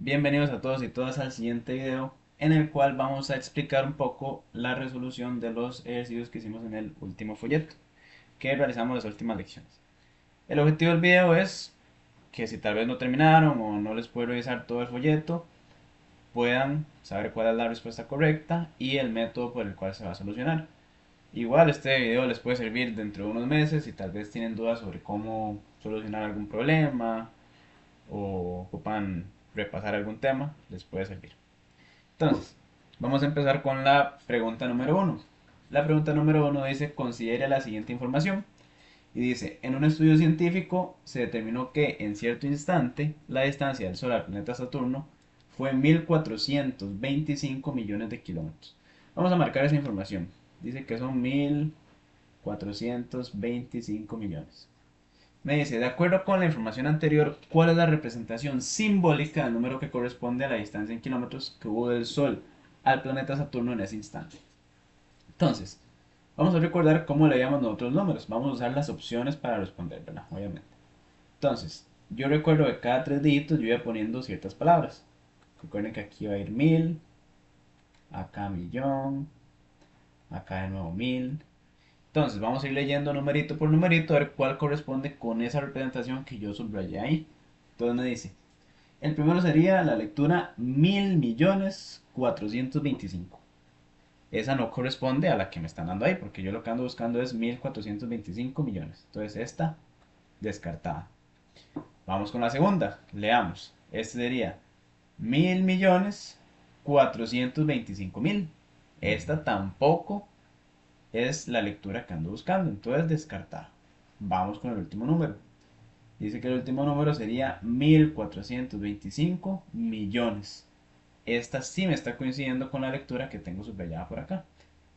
Bienvenidos a todos y todas al siguiente video en el cual vamos a explicar un poco la resolución de los ejercicios que hicimos en el último folleto que realizamos las últimas lecciones. El objetivo del video es que si tal vez no terminaron o no les puedo revisar todo el folleto, puedan saber cuál es la respuesta correcta y el método por el cual se va a solucionar. Igual este video les puede servir dentro de unos meses si tal vez tienen dudas sobre cómo solucionar algún problema o ocupan repasar algún tema, les puede servir. Entonces, vamos a empezar con la pregunta número uno. La pregunta número uno dice, considere la siguiente información. Y dice, en un estudio científico se determinó que en cierto instante la distancia del Sol al planeta Saturno fue 1425 millones de kilómetros. Vamos a marcar esa información. Dice que son 1425 millones. Me dice, de acuerdo con la información anterior, ¿cuál es la representación simbólica del número que corresponde a la distancia en kilómetros que hubo del Sol al planeta Saturno en ese instante? Entonces, vamos a recordar cómo leíamos nosotros los números. Vamos a usar las opciones para responder, ¿verdad? Obviamente. Entonces, yo recuerdo que cada tres dígitos yo iba poniendo ciertas palabras. Recuerden que aquí va a ir 1000, acá millón, acá de nuevo 1000. Entonces vamos a ir leyendo numerito por numerito a ver cuál corresponde con esa representación que yo subrayé ahí. Entonces me dice, el primero sería la lectura 1000.425. Esa no corresponde a la que me están dando ahí, porque yo lo que ando buscando es 1425 millones. Entonces esta descartada. Vamos con la segunda, leamos. Este sería 1000.425.000. Esta tampoco es la lectura que ando buscando, entonces descartada. Vamos con el último número. Dice que el último número sería 1425 millones. Esta sí me está coincidiendo con la lectura que tengo subrayada por acá.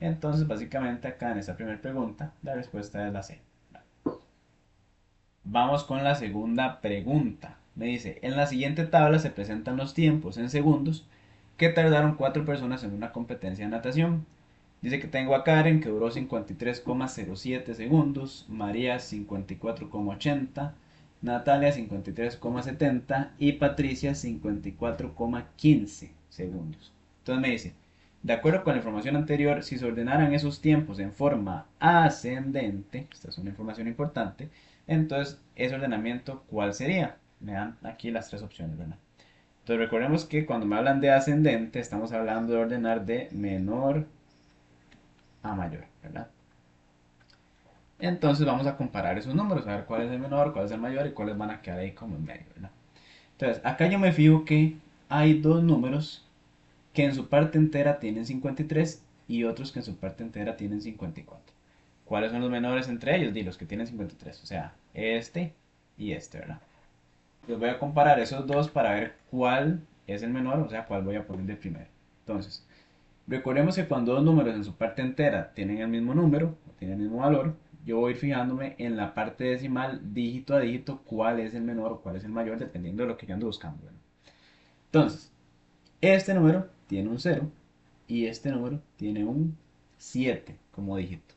Entonces, básicamente acá en esta primera pregunta, la respuesta es la C. Vamos con la segunda pregunta. Me dice, en la siguiente tabla se presentan los tiempos en segundos que tardaron 4 personas en una competencia de natación. Dice que tengo a Karen que duró 53,07 segundos, María 54,80, Natalia 53,70 y Patricia 54,15 segundos. Entonces me dice, de acuerdo con la información anterior, si se ordenaran esos tiempos en forma ascendente, esta es una información importante, entonces ese ordenamiento, ¿cuál sería? Me dan aquí las tres opciones, ¿verdad? Entonces recordemos que cuando me hablan de ascendente, estamos hablando de ordenar de menor a mayor, ¿verdad? Entonces vamos a comparar esos números, a ver cuál es el menor, cuál es el mayor y cuáles van a quedar ahí como en medio, ¿verdad? Entonces, acá yo me fijo que hay dos números que en su parte entera tienen 53 y otros que en su parte entera tienen 54. ¿Cuáles son los menores entre ellos? Los que tienen 53, o sea, este y este, ¿verdad? Les voy a comparar esos dos para ver cuál es el menor, o sea, cuál voy a poner de primero. Entonces, recordemos que cuando dos números en su parte entera tienen el mismo número, o tienen el mismo valor, yo voy a ir fijándome en la parte decimal, dígito a dígito, cuál es el menor o cuál es el mayor, dependiendo de lo que yo ando buscando, ¿verdad? Entonces, este número tiene un cero y este número tiene un 7 como dígito.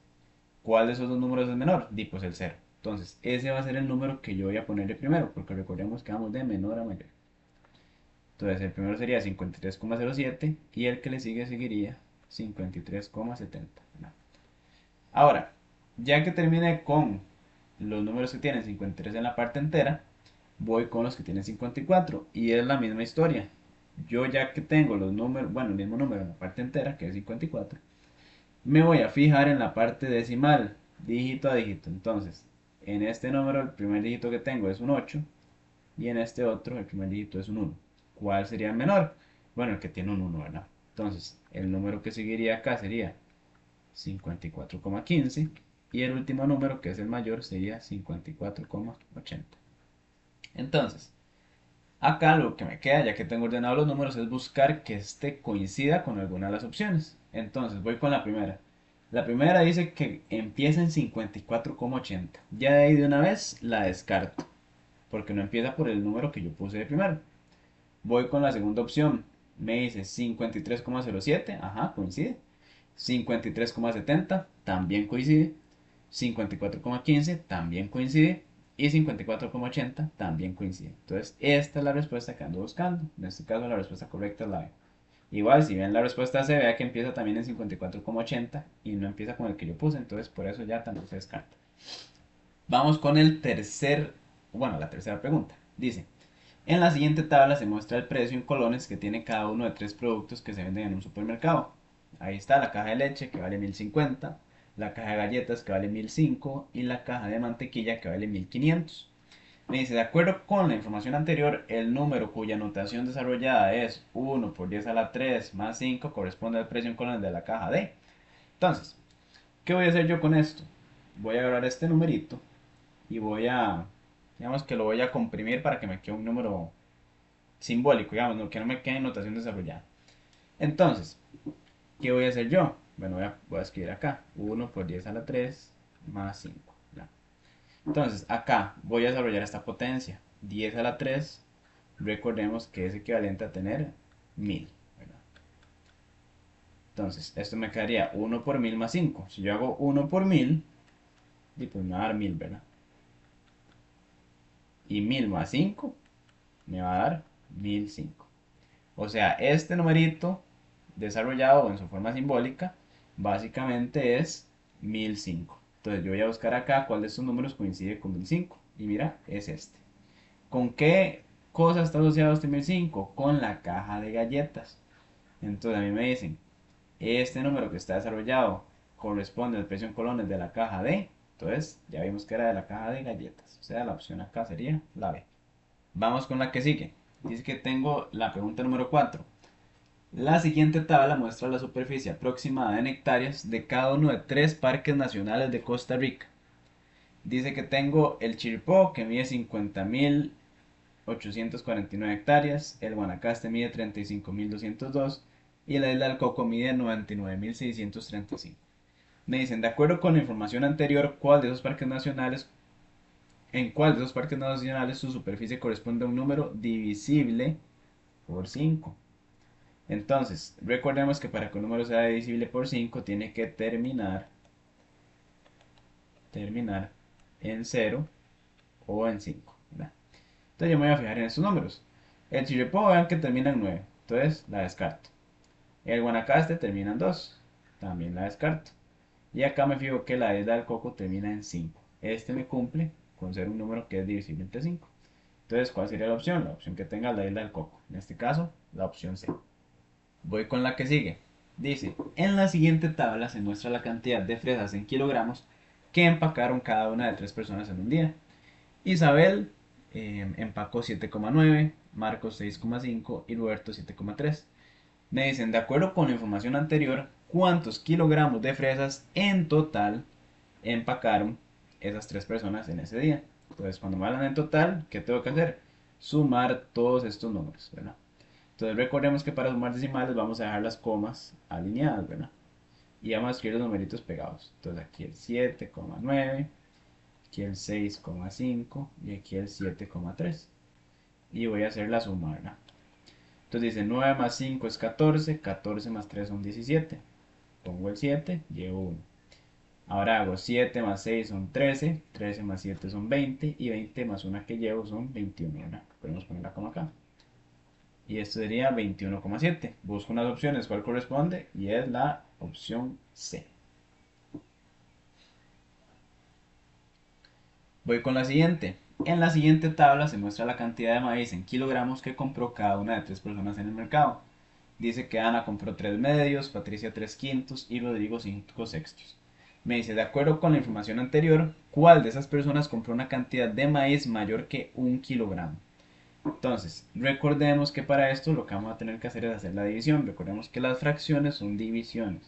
¿Cuál de esos dos números es menor? Pues el cero. Entonces, ese va a ser el número que yo voy a ponerle primero, porque recordemos que vamos de menor a mayor. Entonces, el primero sería 53,07 y el que le sigue seguiría 53,70. Ahora, ya que terminé con los números que tienen 53 en la parte entera, voy con los que tienen 54 y es la misma historia. Yo ya que tengo los números, bueno, el mismo número en la parte entera, que es 54, me voy a fijar en la parte decimal, dígito a dígito. Entonces, en este número el primer dígito que tengo es un 8 y en este otro el primer dígito es un 1. ¿Cuál sería el menor? Bueno, el que tiene un 1, ¿verdad? Entonces, el número que seguiría acá sería 54,15 y el último número que es el mayor sería 54,80. Entonces, acá lo que me queda, ya que tengo ordenados los números, es buscar que este coincida con alguna de las opciones. Entonces, voy con la primera. La primera dice que empieza en 54,80. Ya de ahí de una vez la descarto, porque no empieza por el número que yo puse de primero. Voy con la segunda opción. Me dice 53,07. Ajá, coincide. 53,70 también coincide. 54,15 también coincide. y 54,80 también coinciden. Entonces, esta es la respuesta que ando buscando. En este caso, la respuesta correcta es la B. Igual, si ven la respuesta C, vea que empieza también en 54,80 y no empieza con el que yo puse, entonces por eso ya también se descarta. Vamos con la tercera pregunta. Dice, en la siguiente tabla se muestra el precio en colones que tiene cada uno de tres productos que se venden en un supermercado. Ahí está la caja de leche que vale 1050, la caja de galletas que vale 1005 y la caja de mantequilla que vale 1500. Me dice, de acuerdo con la información anterior, el número cuya notación desarrollada es 1 por 10 a la 3 más 5 corresponde al precio en colones de la caja D. Entonces, ¿qué voy a hacer yo con esto? Voy a agarrar este numerito y digamos que lo voy a comprimir para que me quede un número simbólico, digamos, que no me quede en notación desarrollada. Entonces, ¿qué voy a hacer yo? Bueno, voy a escribir acá, 1 por 10 a la 3 más 5. ¿Ya? Entonces, acá voy a desarrollar esta potencia, 10 a la 3, recordemos que es equivalente a tener 1000. ¿Verdad? Entonces, esto me quedaría 1 por 1000 más 5. Si yo hago 1 por 1000, pues me va a dar 1000, ¿verdad? Y 1000 más 5 me va a dar 1005. O sea, este numerito desarrollado en su forma simbólica básicamente es 1005. Entonces yo voy a buscar acá cuál de estos números coincide con 1005. Y mira, es este. ¿Con qué cosa está asociado este 1005? Con la caja de galletas. Entonces a mí me dicen, este número que está desarrollado corresponde al precio en colones de la caja D. Entonces ya vimos que era de la caja de galletas. O sea, la opción acá sería la B. Vamos con la que sigue. Dice que tengo la pregunta número 4. La siguiente tabla muestra la superficie aproximada en hectáreas de cada uno de tres parques nacionales de Costa Rica. Dice que tengo el Chirripó, que mide 50.849 hectáreas, el Guanacaste mide 35.202 y la isla del Coco mide 99.635. Me dicen, de acuerdo con la información anterior, en cuál de esos parques nacionales su superficie corresponde a un número divisible por 5. Entonces, recordemos que para que un número sea divisible por 5 tiene que terminar en 0 o en 5. ¿Verdad? Entonces yo me voy a fijar en estos números. El Chirripó, vean que termina en 9, entonces la descarto. El Guanacaste termina en 2, también la descarto. Y acá me fijo que la isla del Coco termina en 5. Este me cumple con ser un número que es divisible entre 5. Entonces, ¿cuál sería la opción? La opción que tenga la isla del Coco. En este caso, la opción C. Voy con la que sigue. Dice, en la siguiente tabla se muestra la cantidad de fresas en kilogramos que empacaron cada una de tres personas en un día. Isabel empacó 7,9, Marcos 6,5 y Roberto 7,3. Me dicen, de acuerdo con la información anterior, ¿cuántos kilogramos de fresas en total empacaron esas tres personas en ese día? Entonces, cuando me hablan en total, ¿qué tengo que hacer? Sumar todos estos números, ¿verdad? Entonces recordemos que para sumar decimales vamos a dejar las comas alineadas, ¿verdad? Y vamos a escribir los numeritos pegados. Entonces aquí el 7,9, aquí el 6,5 y aquí el 7,3. Y voy a hacer la suma, ¿verdad? Entonces dice 9 más 5 es 14, 14 más 3 son 17. Pongo el 7, llevo 1. Ahora hago 7 más 6 son 13, 13 más 7 son 20 y 20 más 1 que llevo son 21, ¿verdad? Podemos ponerla como acá. Y esto sería 21,7. Busco unas opciones, ¿cuál corresponde? Y es la opción C. Voy con la siguiente. En la siguiente tabla se muestra la cantidad de maíz en kilogramos que compró cada una de tres personas en el mercado. Dice que Ana compró 3 medios, Patricia 3 quintos y Rodrigo 5 sextos. Me dice, de acuerdo con la información anterior, ¿cuál de esas personas compró una cantidad de maíz mayor que 1 kilogramo? Entonces, recordemos que para esto lo que vamos a tener que hacer es hacer la división. Recordemos que las fracciones son divisiones.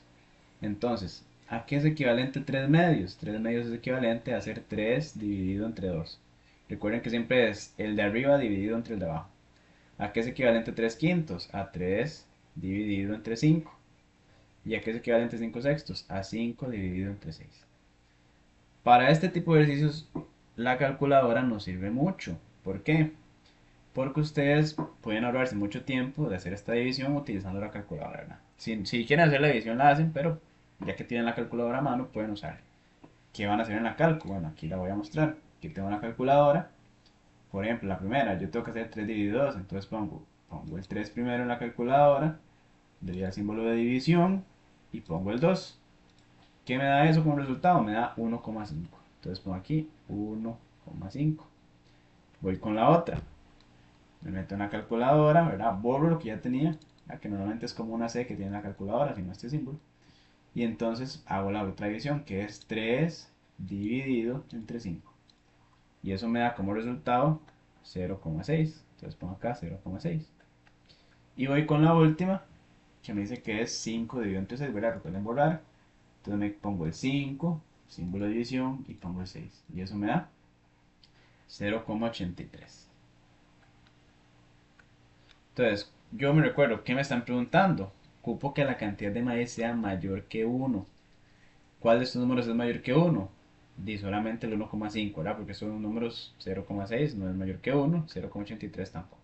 Entonces, ¿a qué es equivalente 3 medios? 3 medios es equivalente a hacer 3 dividido entre 2. Recuerden que siempre es el de arriba dividido entre el de abajo. ¿A qué es equivalente 3 quintos? A 3 dividido entre 5. ¿Y a qué es equivalente 5 sextos? A 5 dividido entre 6. Para este tipo de ejercicios, la calculadora nos sirve mucho. ¿Por qué? Porque ustedes pueden ahorrarse mucho tiempo de hacer esta división utilizando la calculadora, ¿verdad? Si quieren hacer la división la hacen, pero ya que tienen la calculadora a mano pueden usarla. ¿Qué van a hacer en la calco? Bueno, aquí la voy a mostrar. Aquí tengo una calculadora. Por ejemplo, la primera, yo tengo que hacer 3 dividido 2, entonces pongo el 3 primero en la calculadora, le doy al símbolo de división y pongo el 2. ¿Qué me da eso como resultado? Me da 1,5. Entonces pongo aquí 1,5. Voy con la otra. Me meto en la calculadora, ¿verdad? Borro lo que ya tenía, que normalmente es como una C que tiene la calculadora, sino este símbolo. Y entonces hago la otra división, que es 3 dividido entre 5. Y eso me da como resultado 0,6. Entonces pongo acá 0,6. Y voy con la última, que me dice que es 5 dividido entre 6, ¿verdad? Recuerden borrar. Entonces me pongo el 5, símbolo de división, y pongo el 6. Y eso me da 0,83. Entonces, yo me recuerdo que me están preguntando. Ocupo que la cantidad de maíz sea mayor que 1. ¿Cuál de estos números es mayor que 1? Di solamente el 1,5, ¿verdad? Porque son números 0,6, no es mayor que 1, 0,83 tampoco.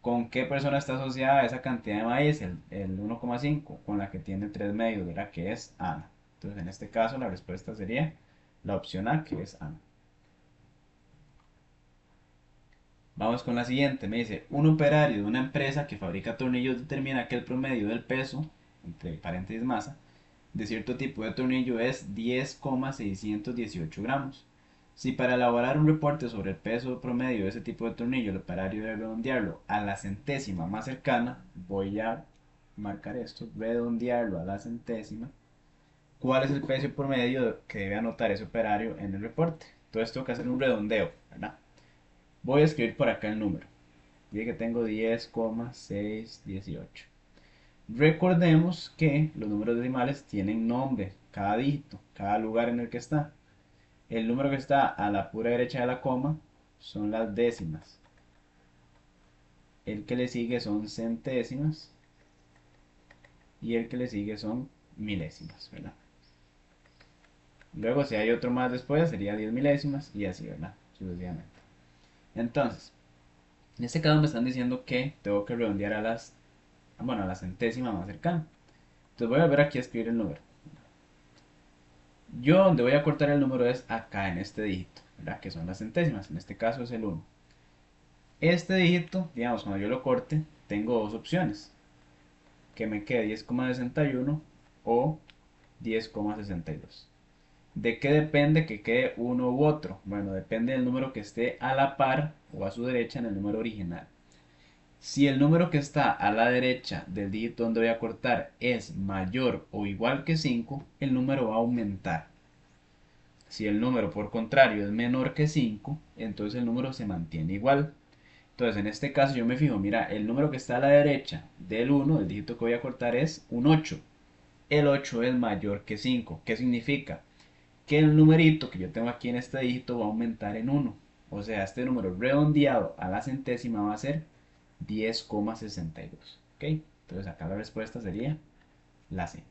¿Con qué persona está asociada esa cantidad de maíz, el 1,5? Con la que tiene 3 medios, ¿verdad? Que es Ana. Entonces, en este caso, la respuesta sería la opción A, que es Ana. Vamos con la siguiente. Me dice, un operario de una empresa que fabrica tornillos determina que el promedio del peso, entre paréntesis masa, de cierto tipo de tornillo es 10,618 gramos. Si para elaborar un reporte sobre el peso promedio de ese tipo de tornillo el operario debe redondearlo a la centésima más cercana, voy a marcar esto, redondearlo a la centésima. ¿Cuál es el peso promedio que debe anotar ese operario en el reporte? Entonces tengo que hacer un redondeo, ¿verdad? Voy a escribir por acá el número. Dije que tengo 10,618. Recordemos que los números decimales tienen nombre, cada dígito, cada lugar en el que está. El número que está a la pura derecha de la coma son las décimas. El que le sigue son centésimas. Y el que le sigue son milésimas, ¿verdad? Luego, si hay otro más después, sería 10 milésimas y así, ¿verdad? Sucesivamente. Entonces, en este caso me están diciendo que tengo que redondear a la centésima más cercana. Entonces voy a volver aquí a escribir el número. Yo donde voy a cortar el número es acá en este dígito, ¿verdad? Que son las centésimas, en este caso es el 1. Este dígito, digamos, cuando yo lo corte, tengo dos opciones. Que me quede 10,61 o 10,62. ¿De qué depende que quede uno u otro? Bueno, depende del número que esté a la par o a su derecha en el número original. Si el número que está a la derecha del dígito donde voy a cortar es mayor o igual que 5, el número va a aumentar. Si el número por contrario es menor que 5, entonces el número se mantiene igual. Entonces en este caso yo me fijo, mira, el número que está a la derecha del 1, el dígito que voy a cortar es un 8. El 8 es mayor que 5. ¿Qué significa? Que el numerito que yo tengo aquí en este dígito va a aumentar en 1. O sea, este número redondeado a la centésima va a ser 10,62. ¿Ok? Entonces acá la respuesta sería la C.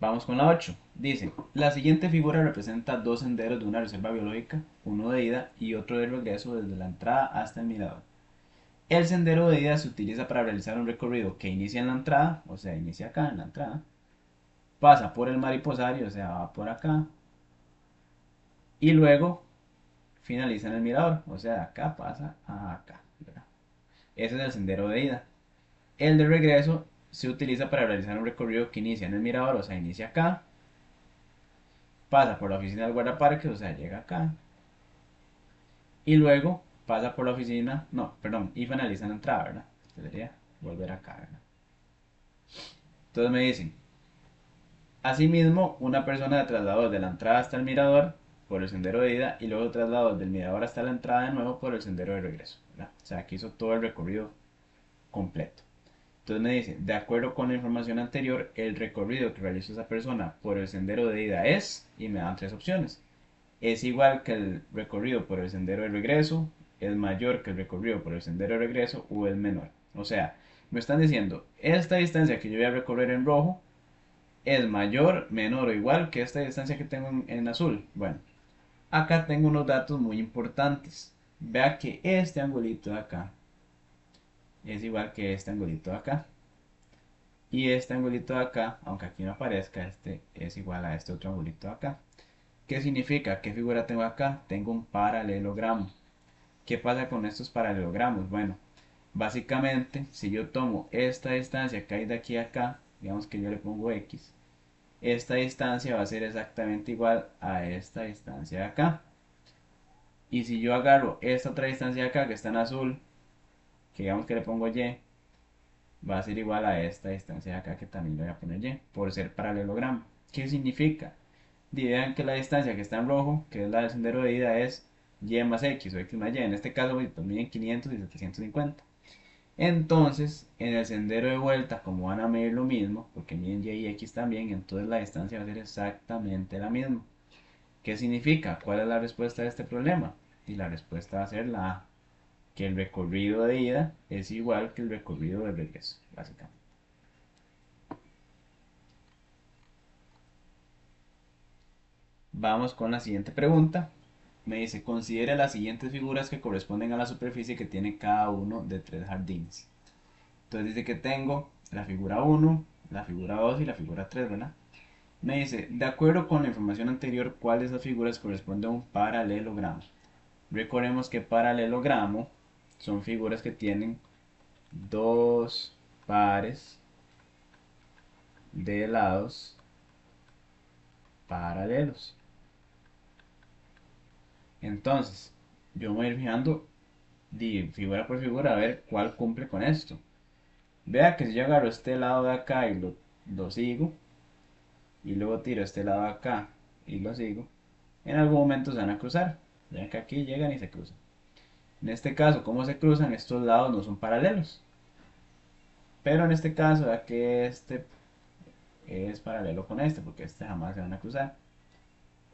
Vamos con la 8. Dice, la siguiente figura representa dos senderos de una reserva biológica, uno de ida y otro de regreso desde la entrada hasta el mirador. El sendero de ida se utiliza para realizar un recorrido que inicia en la entrada, o sea, inicia acá en la entrada, pasa por el mariposario, o sea, va por acá, y luego finaliza en el mirador, o sea, de acá pasa a acá, ¿verdad? Ese es el sendero de ida. El de regreso se utiliza para realizar un recorrido que inicia en el mirador, o sea, inicia acá, pasa por la oficina del guardaparques, o sea, llega acá, y luego pasa por la oficina, no, perdón, y finaliza en la entrada, ¿verdad? Debería volver acá, ¿verdad? Entonces me dicen, asimismo, una persona trasladó desde la entrada hasta el mirador por el sendero de ida y luego trasladó desde el mirador hasta la entrada de nuevo por el sendero de regreso, ¿verdad? O sea, que hizo todo el recorrido completo. Entonces me dice, de acuerdo con la información anterior, el recorrido que realizó esa persona por el sendero de ida es, y me dan tres opciones. Es igual que el recorrido por el sendero de regreso, es mayor que el recorrido por el sendero de regreso o es menor. O sea, me están diciendo, esta distancia que yo voy a recorrer en rojo es mayor, menor o igual que esta distancia que tengo en azul. Bueno, acá tengo unos datos muy importantes. Vea que este angulito de acá es igual que este angulito de acá. Y este angulito de acá, aunque aquí no aparezca, este es igual a este otro angulito de acá. ¿Qué significa? ¿Qué figura tengo acá? Tengo un paralelogramo. ¿Qué pasa con estos paralelogramos? Bueno, básicamente, si yo tomo esta distancia que hay de aquí a acá, digamos que yo le pongo X, esta distancia va a ser exactamente igual a esta distancia de acá. Y si yo agarro esta otra distancia de acá que está en azul, que digamos que le pongo Y, va a ser igual a esta distancia de acá que también le voy a poner Y, por ser paralelogramo. ¿Qué significa? Vean que la distancia que está en rojo, que es la del sendero de ida, es Y más X o X más Y. En este caso, pues miden 500 y 750. Entonces, en el sendero de vuelta, como van a medir lo mismo, porque miden Y y X también, entonces la distancia va a ser exactamente la misma. ¿Qué significa? ¿Cuál es la respuesta de este problema? Y la respuesta va a ser la A, que el recorrido de ida es igual que el recorrido de regreso, básicamente. Vamos con la siguiente pregunta. Me dice, considere las siguientes figuras que corresponden a la superficie que tiene cada uno de tres jardines. Entonces dice que tengo la figura 1, la figura 2 y la figura 3, ¿verdad? Me dice, de acuerdo con la información anterior, ¿cuál de esas figuras corresponde a un paralelogramo? Recordemos que paralelogramo son figuras que tienen dos pares de lados paralelos. Entonces, yo me voy a ir fijando figura por figura a ver cuál cumple con esto. Vea que si yo agarro este lado de acá y lo sigo, y luego tiro este lado de acá y lo sigo, en algún momento se van a cruzar. Vean que aquí llegan y se cruzan. En este caso, ¿cómo se cruzan? Estos lados no son paralelos. Pero en este caso, vea que este es paralelo con este, porque este jamás se van a cruzar.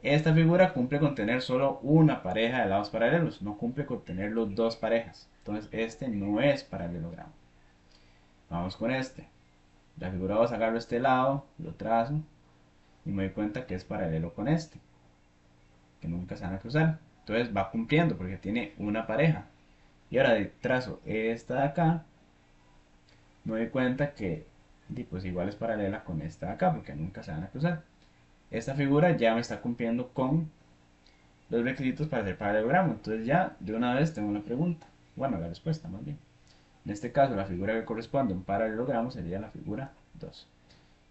Esta figura cumple con tener solo una pareja de lados paralelos, no cumple con tener los dos parejas. Entonces este no es paralelogramo. Vamos con este. La figura 2 agarro este lado, lo trazo y me doy cuenta que es paralelo con este, que nunca se van a cruzar. Entonces va cumpliendo porque tiene una pareja. Y ahora de trazo esta de acá, me doy cuenta que pues igual es paralela con esta de acá porque nunca se van a cruzar. Esta figura ya me está cumpliendo con los requisitos para hacer paralelogramo. Entonces ya de una vez tengo una pregunta. Bueno, la respuesta más bien. En este caso la figura que corresponde a un paralelogramo sería la figura 2.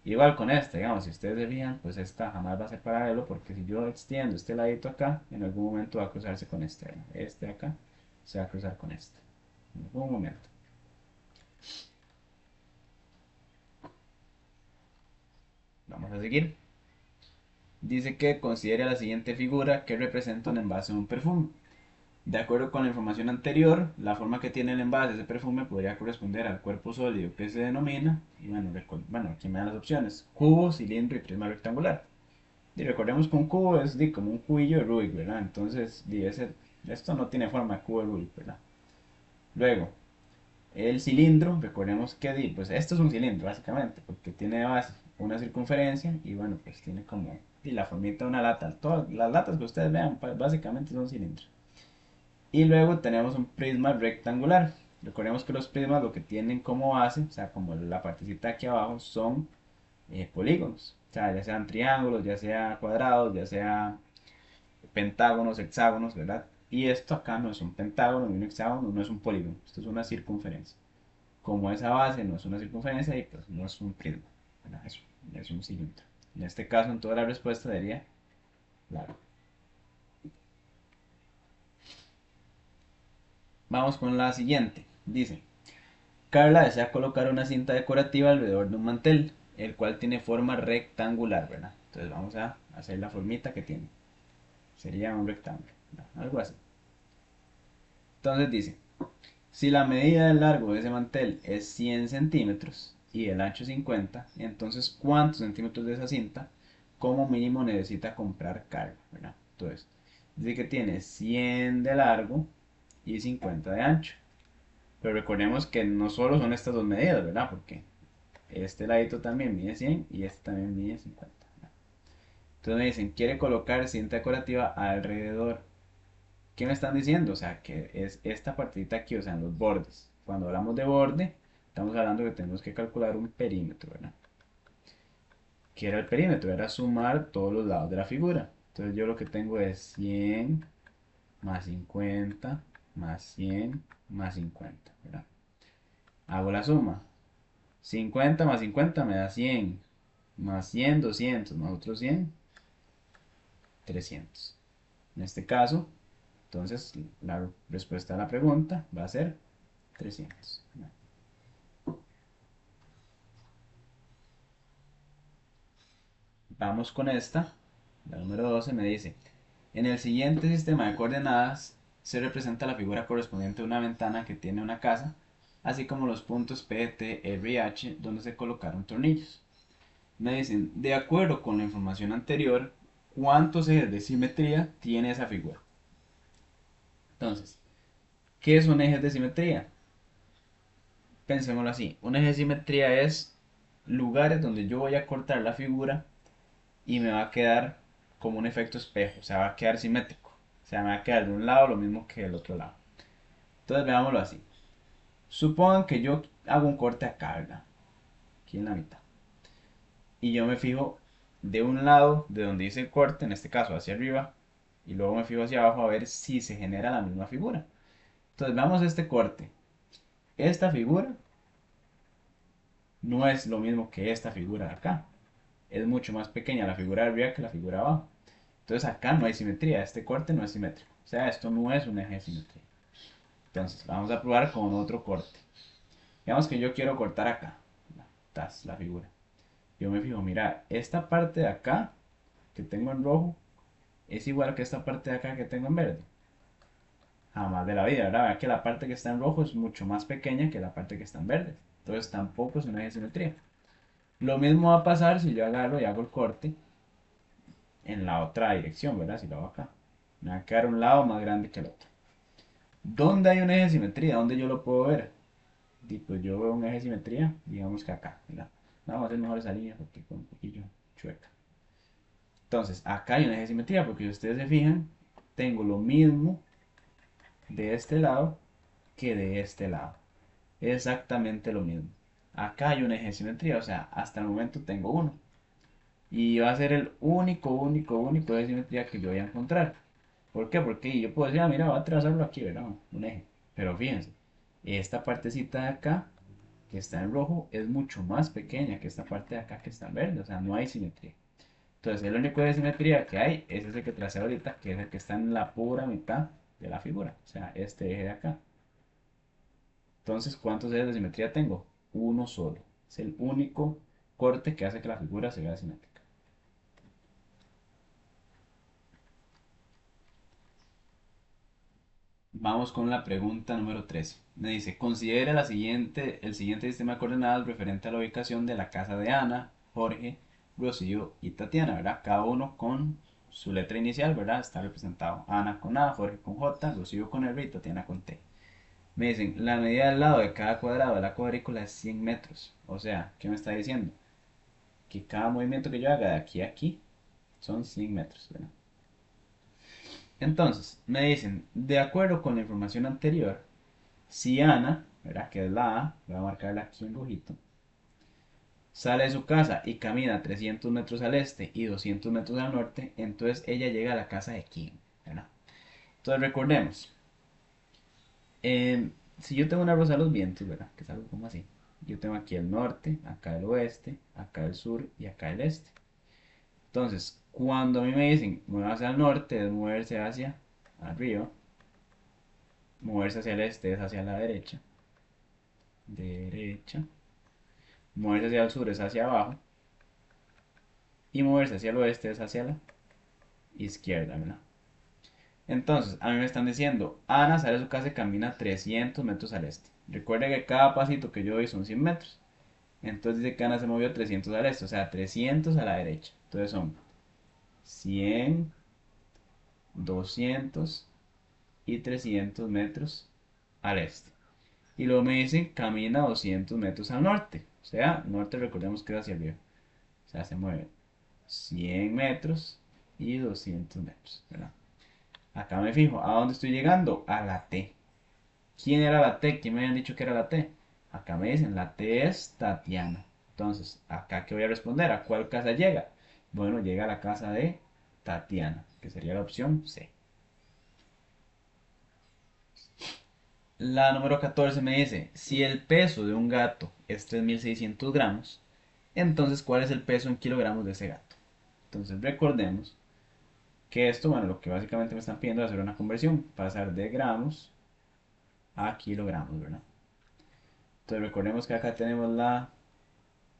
Igual con esta, digamos, si ustedes se fijan, pues esta jamás va a ser paralelo porque si yo extiendo este ladito acá, en algún momento va a cruzarse con este, ¿verdad? Este de acá se va a cruzar con este. En algún momento. Vamos a seguir. Dice que considere la siguiente figura que representa un envase de un perfume. De acuerdo con la información anterior, la forma que tiene el envase de ese perfume podría corresponder al cuerpo sólido que se denomina, y bueno, aquí me dan las opciones, cubo, cilindro y prisma rectangular. Y recordemos que un cubo es como un cubillo de Rubik, ¿verdad? Entonces, esto no tiene forma de cubo de Rubik, ¿verdad? Luego, el cilindro, recordemos que pues esto es un cilindro básicamente, porque tiene de base una circunferencia y bueno, pues tiene como la formita de una lata. Todas las latas que ustedes vean pues, básicamente son cilindros. Y luego tenemos un prisma rectangular. Recordemos que los prismas lo que tienen como base, o sea, como la partecita aquí abajo, son polígonos. O sea, ya sean triángulos, ya sea cuadrados, ya sea pentágonos, hexágonos, ¿verdad? Y esto acá no es un pentágono, ni un hexágono, no es un polígono, esto es una circunferencia. Como esa base no es una circunferencia, y pues no es un prisma, ¿verdad? Es un cilindro. En este caso, en toda la respuesta sería claro. Vamos con la siguiente. Dice, Carla desea colocar una cinta decorativa alrededor de un mantel, el cual tiene forma rectangular, ¿verdad? Entonces vamos a hacer la formita que tiene. Sería un rectángulo, ¿verdad? Algo así. Entonces dice, si la medida del largo de ese mantel es 100 centímetros y el ancho 50, entonces ¿cuántos centímetros de esa cinta como mínimo necesita comprar Carla, ¿verdad? Entonces, dice que tiene 100 de largo y 50 de ancho. Pero recordemos que no solo son estas dos medidas, ¿verdad? Porque este ladito también mide 100 y este también mide 50. ¿Verdad? Entonces me dicen, quiere colocar cinta decorativa alrededor. ¿Qué me están diciendo? O sea, que es esta partita aquí, o sea, en los bordes. Cuando hablamos de borde, estamos hablando que tenemos que calcular un perímetro, ¿verdad? ¿Qué era el perímetro? Era sumar todos los lados de la figura. Entonces yo lo que tengo es 100 más 50 más 100 más 50, ¿verdad? Hago la suma. 50 más 50 me da 100, más 100, 200, más otros 100, 300. En este caso, entonces la respuesta a la pregunta va a ser 300. Vamos con esta. La número 12 me dice, en el siguiente sistema de coordenadas se representa la figura correspondiente a una ventana que tiene una casa, así como los puntos P, T, R y H donde se colocaron tornillos. Me dicen, de acuerdo con la información anterior, ¿cuántos ejes de simetría tiene esa figura? Entonces, ¿qué son ejes de simetría? Pensémoslo así, un eje de simetría es lugares donde yo voy a cortar la figura y me va a quedar como un efecto espejo, o sea, va a quedar simétrico. O sea, me va a quedar de un lado lo mismo que del otro lado. Entonces, veámoslo así. Supongan que yo hago un corte acá, ¿verdad? Aquí en la mitad. Y yo me fijo de un lado de donde hice el corte, en este caso hacia arriba, y luego me fijo hacia abajo a ver si se genera la misma figura. Entonces, veamos este corte. Esta figura no es lo mismo que esta figura de acá. Es mucho más pequeña la figura de arriba que la figura de abajo. Entonces acá no hay simetría, este corte no es simétrico. O sea, esto no es un eje de simetría. Entonces, vamos a probar con otro corte. Digamos que yo quiero cortar acá, la figura. Yo me fijo, mira, esta parte de acá que tengo en rojo es igual que esta parte de acá que tengo en verde. Jamás de la vida, ¿verdad? Vea que la parte que está en rojo es mucho más pequeña que la parte que está en verde. Entonces tampoco es una eje de simetría. Lo mismo va a pasar si yo agarro y hago el corte en la otra dirección, ¿verdad? Si lo hago acá. Me va a quedar un lado más grande que el otro. ¿Dónde hay un eje de simetría? ¿Dónde yo lo puedo ver? Y pues yo veo un eje de simetría, digamos que acá, ¿verdad? Vamos a hacer mejor esa línea porque con un poquillo chueca. Entonces, acá hay un eje de simetría porque si ustedes se fijan, tengo lo mismo de este lado que de este lado. Exactamente lo mismo. Acá hay un eje de simetría, o sea, hasta el momento tengo uno. Y va a ser el único eje de simetría que yo voy a encontrar. ¿Por qué? Porque yo puedo decir, ah, mira, voy a trazarlo aquí, ¿verdad? Un eje. Pero fíjense, esta partecita de acá, que está en rojo, es mucho más pequeña que esta parte de acá que está en verde. O sea, no hay simetría. Entonces, el único de simetría que hay es ese que tracé ahorita, que es el que está en la pura mitad de la figura. O sea, este eje de acá. Entonces, ¿cuántos ejes de simetría tengo? Uno solo. Es el único corte que hace que la figura se vea simétrica. Vamos con la pregunta número 13. Me dice, considere el siguiente sistema de coordenadas referente a la ubicación de la casa de Ana, Jorge, Rocío y Tatiana, ¿verdad? Cada uno con su letra inicial, ¿verdad? Está representado Ana con A, Jorge con J, Rocío con R y Tatiana con T. Me dicen, la medida del lado de cada cuadrado de la cuadrícula es 100 metros. O sea, ¿qué me está diciendo? Que cada movimiento que yo haga de aquí a aquí son 100 metros, ¿verdad? Entonces, me dicen, de acuerdo con la información anterior, si Ana, ¿verdad? Que es la A, voy a marcarla aquí en rojito, sale de su casa y camina 300 metros al este y 200 metros al norte, entonces ella llega a la casa de quién, ¿verdad? Entonces recordemos, si yo tengo una rosa de los vientos, ¿verdad? Que es algo como así. Yo tengo aquí el norte, acá el oeste, acá el sur y acá el este. Entonces, cuando a mí me dicen moverse al norte es moverse hacia arriba, moverse hacia el este es hacia la derecha, derecha, moverse hacia el sur es hacia abajo y moverse hacia el oeste es hacia la izquierda, ¿verdad? Entonces, a mí me están diciendo, Ana sale de su casa y camina 300 metros al este. Recuerden que cada pasito que yo doy son 100 metros. Entonces dice que Ana se movió 300 al este, o sea, 300 a la derecha. Entonces son 100, 200 y 300 metros al este. Y luego me dicen, camina 200 metros al norte. O sea, norte recordemos que es hacia arriba. O sea, se mueve 100 metros y 200 metros, ¿verdad? Acá me fijo, ¿a dónde estoy llegando? A la T. ¿Quién era la T? ¿Quién me habían dicho que era la T? Acá me dicen, la T es Tatiana. Entonces, acá que voy a responder, ¿a cuál casa llega? Bueno, llega a la casa de Tatiana, que sería la opción C. La número 14 me dice, si el peso de un gato es 3600 gramos, entonces ¿cuál es el peso en kilogramos de ese gato? Entonces recordemos que esto, bueno, lo que básicamente me están pidiendo es hacer una conversión, pasar de gramos a kilogramos, ¿verdad? Entonces recordemos que acá tenemos la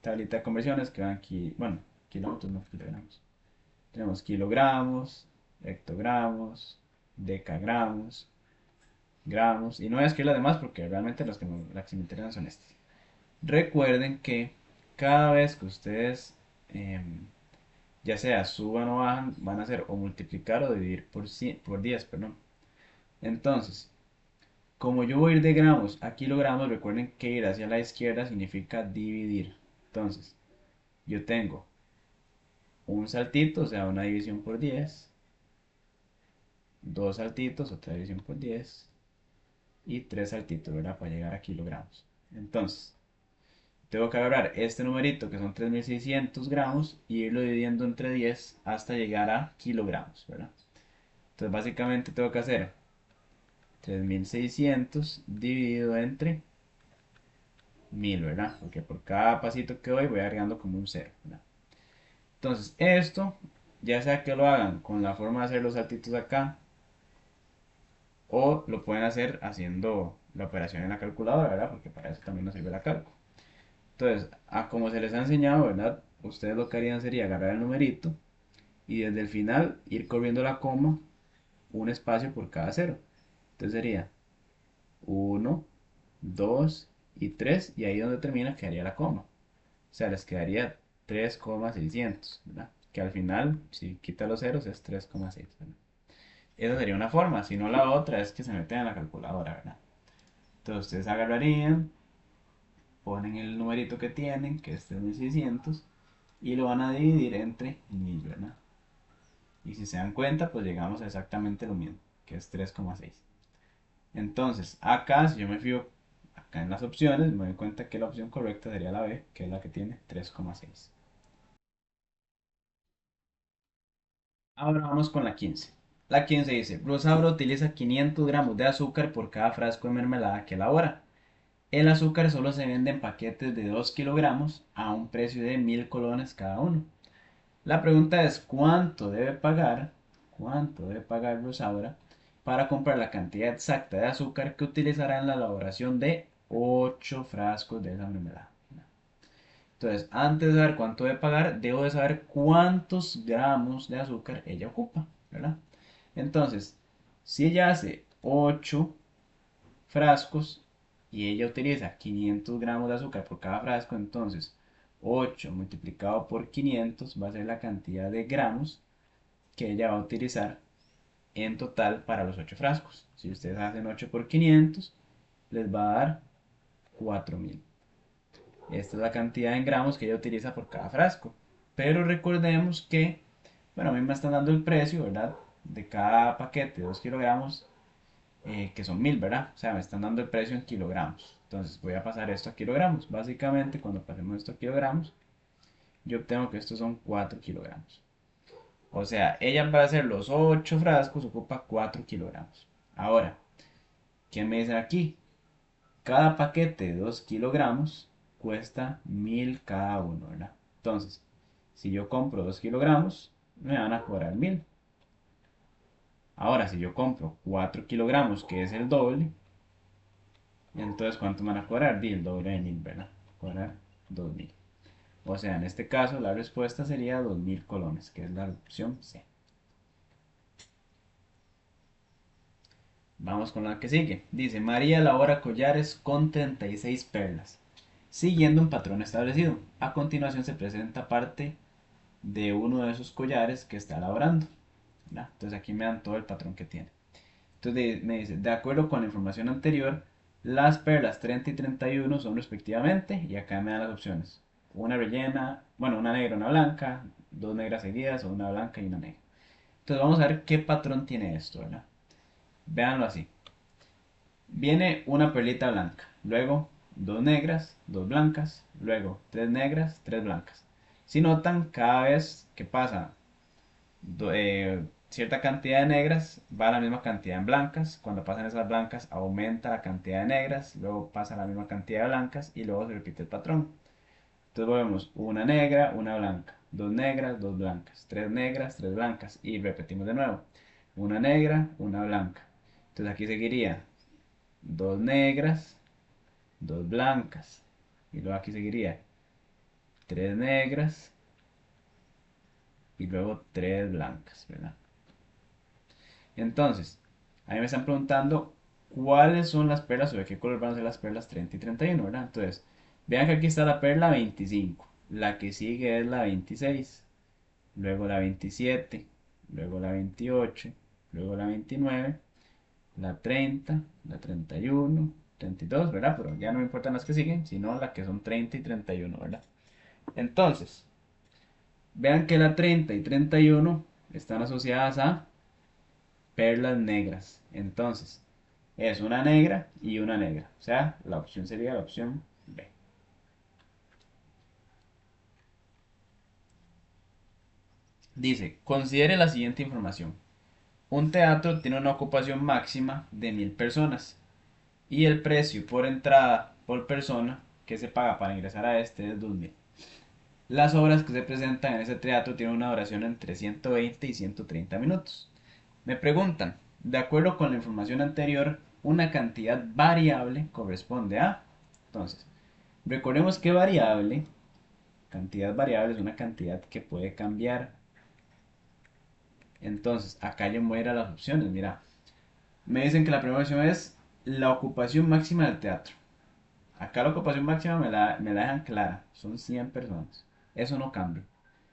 tablita de conversiones que van aquí, bueno, kilómetros, no kilogramos. Tenemos kilogramos, hectogramos, decagramos, gramos, y no voy a escribir las demás porque realmente las que me interesan son estas. Recuerden que cada vez que ustedes, ya sea suban o bajan, van a hacer o multiplicar o dividir por 10, perdón. Entonces, como yo voy a ir de gramos a kilogramos, recuerden que ir hacia la izquierda significa dividir. Entonces, yo tengo un saltito, o sea, una división por 10, dos saltitos, otra división por 10, y tres saltitos, ¿verdad? Para llegar a kilogramos. Entonces, tengo que agarrar este numerito, que son 3600 gramos, y irlo dividiendo entre 10 hasta llegar a kilogramos, ¿verdad? Entonces, básicamente tengo que hacer 3600 dividido entre 1000, ¿verdad? Porque por cada pasito que doy voy agregando como un cero, ¿verdad? Entonces, esto, ya sea que lo hagan con la forma de hacer los saltitos acá, o lo pueden hacer haciendo la operación en la calculadora, ¿verdad? Porque para eso también nos sirve la cálculo. Entonces, a como se les ha enseñado, ¿verdad? Ustedes lo que harían sería agarrar el numerito y desde el final ir corriendo la coma un espacio por cada cero. Entonces sería uno, 2 y 3 y ahí donde termina quedaría la coma. O sea, les quedaría 3,600, ¿verdad? Que al final, si quita los ceros, es 3,6, ¿verdad? Esa sería una forma, si no la otra es que se meten en la calculadora, ¿verdad? Entonces ustedes agarrarían, ponen el numerito que tienen, que es 3600, y lo van a dividir entre 1000, ¿verdad? Y si se dan cuenta, pues llegamos a exactamente lo mismo, que es 3,6. Entonces, acá, si yo me fijo acá en las opciones, me doy cuenta que la opción correcta sería la B, que es la que tiene 3,6. Ahora vamos con la 15. La 15 dice, Brosauro utiliza 500 gramos de azúcar por cada frasco de mermelada que elabora. El azúcar solo se vende en paquetes de 2 kilogramos a un precio de 1000 colones cada uno. La pregunta es, cuánto debe pagar Rosaura para comprar la cantidad exacta de azúcar que utilizará en la elaboración de 8 frascos de esa mermelada? Entonces, antes de saber cuánto debe pagar, debo de saber cuántos gramos de azúcar ella ocupa, ¿verdad? Entonces, si ella hace 8 frascos y ella utiliza 500 gramos de azúcar por cada frasco, entonces 8 multiplicado por 500 va a ser la cantidad de gramos que ella va a utilizar en total para los 8 frascos. Si ustedes hacen 8 por 500, les va a dar 4000. Esta es la cantidad en gramos que ella utiliza por cada frasco. Pero recordemos que, bueno, a mí me están dando el precio, ¿verdad? De cada paquete de 2 kilogramos, que son 1000, ¿verdad? O sea, me están dando el precio en kilogramos. Entonces voy a pasar esto a kilogramos. Básicamente, cuando pasemos esto a kilogramos, yo obtengo que estos son 4 kilogramos. O sea, ella para hacer los 8 frascos ocupa 4 kilogramos. Ahora, ¿qué me dicen aquí? Cada paquete de 2 kilogramos cuesta 1000 cada uno, ¿verdad? Entonces, si yo compro 2 kilogramos, me van a cobrar 1000. Ahora, si yo compro 4 kilogramos, que es el doble, entonces ¿cuánto me van a cobrar? El doble de 1000, ¿verdad? Cobrar 2000. O sea, en este caso la respuesta sería 2000 colones, que es la opción C. Vamos con la que sigue. Dice, María elabora collares con 36 perlas, siguiendo un patrón establecido. A continuación se presenta parte de uno de esos collares que está elaborando, ¿verdad? Entonces aquí me dan todo el patrón que tiene. Entonces me dice, de acuerdo con la información anterior, las perlas 30 y 31 son respectivamente, y acá me dan las opciones. Una rellena, bueno, una negra, una blanca, dos negras seguidas, o una blanca y una negra. Entonces vamos a ver qué patrón tiene esto, ¿verdad? Véanlo así. Viene una perlita blanca, luego 2 negras, 2 blancas, luego 3 negras, 3 blancas. Si notan, cada vez que pasa cierta cantidad de negras, va la misma cantidad en blancas. Cuando pasan esas blancas, aumenta la cantidad de negras, luego pasa la misma cantidad de blancas y luego se repite el patrón. Entonces volvemos una negra, una blanca, dos negras, dos blancas, tres blancas y repetimos de nuevo. Una negra, una blanca. Entonces aquí seguiría dos negras, dos blancas. Y luego aquí seguiría tres negras y luego tres blancas, ¿verdad? Entonces, a mí me están preguntando cuáles son las perlas o de qué color van a ser las perlas 30 y 31, ¿verdad? Entonces, vean que aquí está la perla 25, la que sigue es la 26, luego la 27, luego la 28, luego la 29, la 30, la 31, 32, ¿verdad? Pero ya no me importan las que siguen, sino las que son 30 y 31, ¿verdad? Entonces, vean que la 30 y 31 están asociadas a perlas negras. Entonces, es una negra y una negra. O sea, la opción sería la opción B. Dice, considere la siguiente información. Un teatro tiene una ocupación máxima de 1000 personas y el precio por entrada por persona que se paga para ingresar a este es 2000. Las obras que se presentan en ese teatro tienen una duración entre 120 y 130 minutos. Me preguntan, de acuerdo con la información anterior, una cantidad variable corresponde a... Entonces, recordemos que variable, cantidad variable es una cantidad que puede cambiar. Entonces, acá yo me voy a ir a las opciones. Mira, me dicen que la primera opción es la ocupación máxima del teatro. Acá la ocupación máxima me la dejan clara, son 100 personas. Eso no cambia.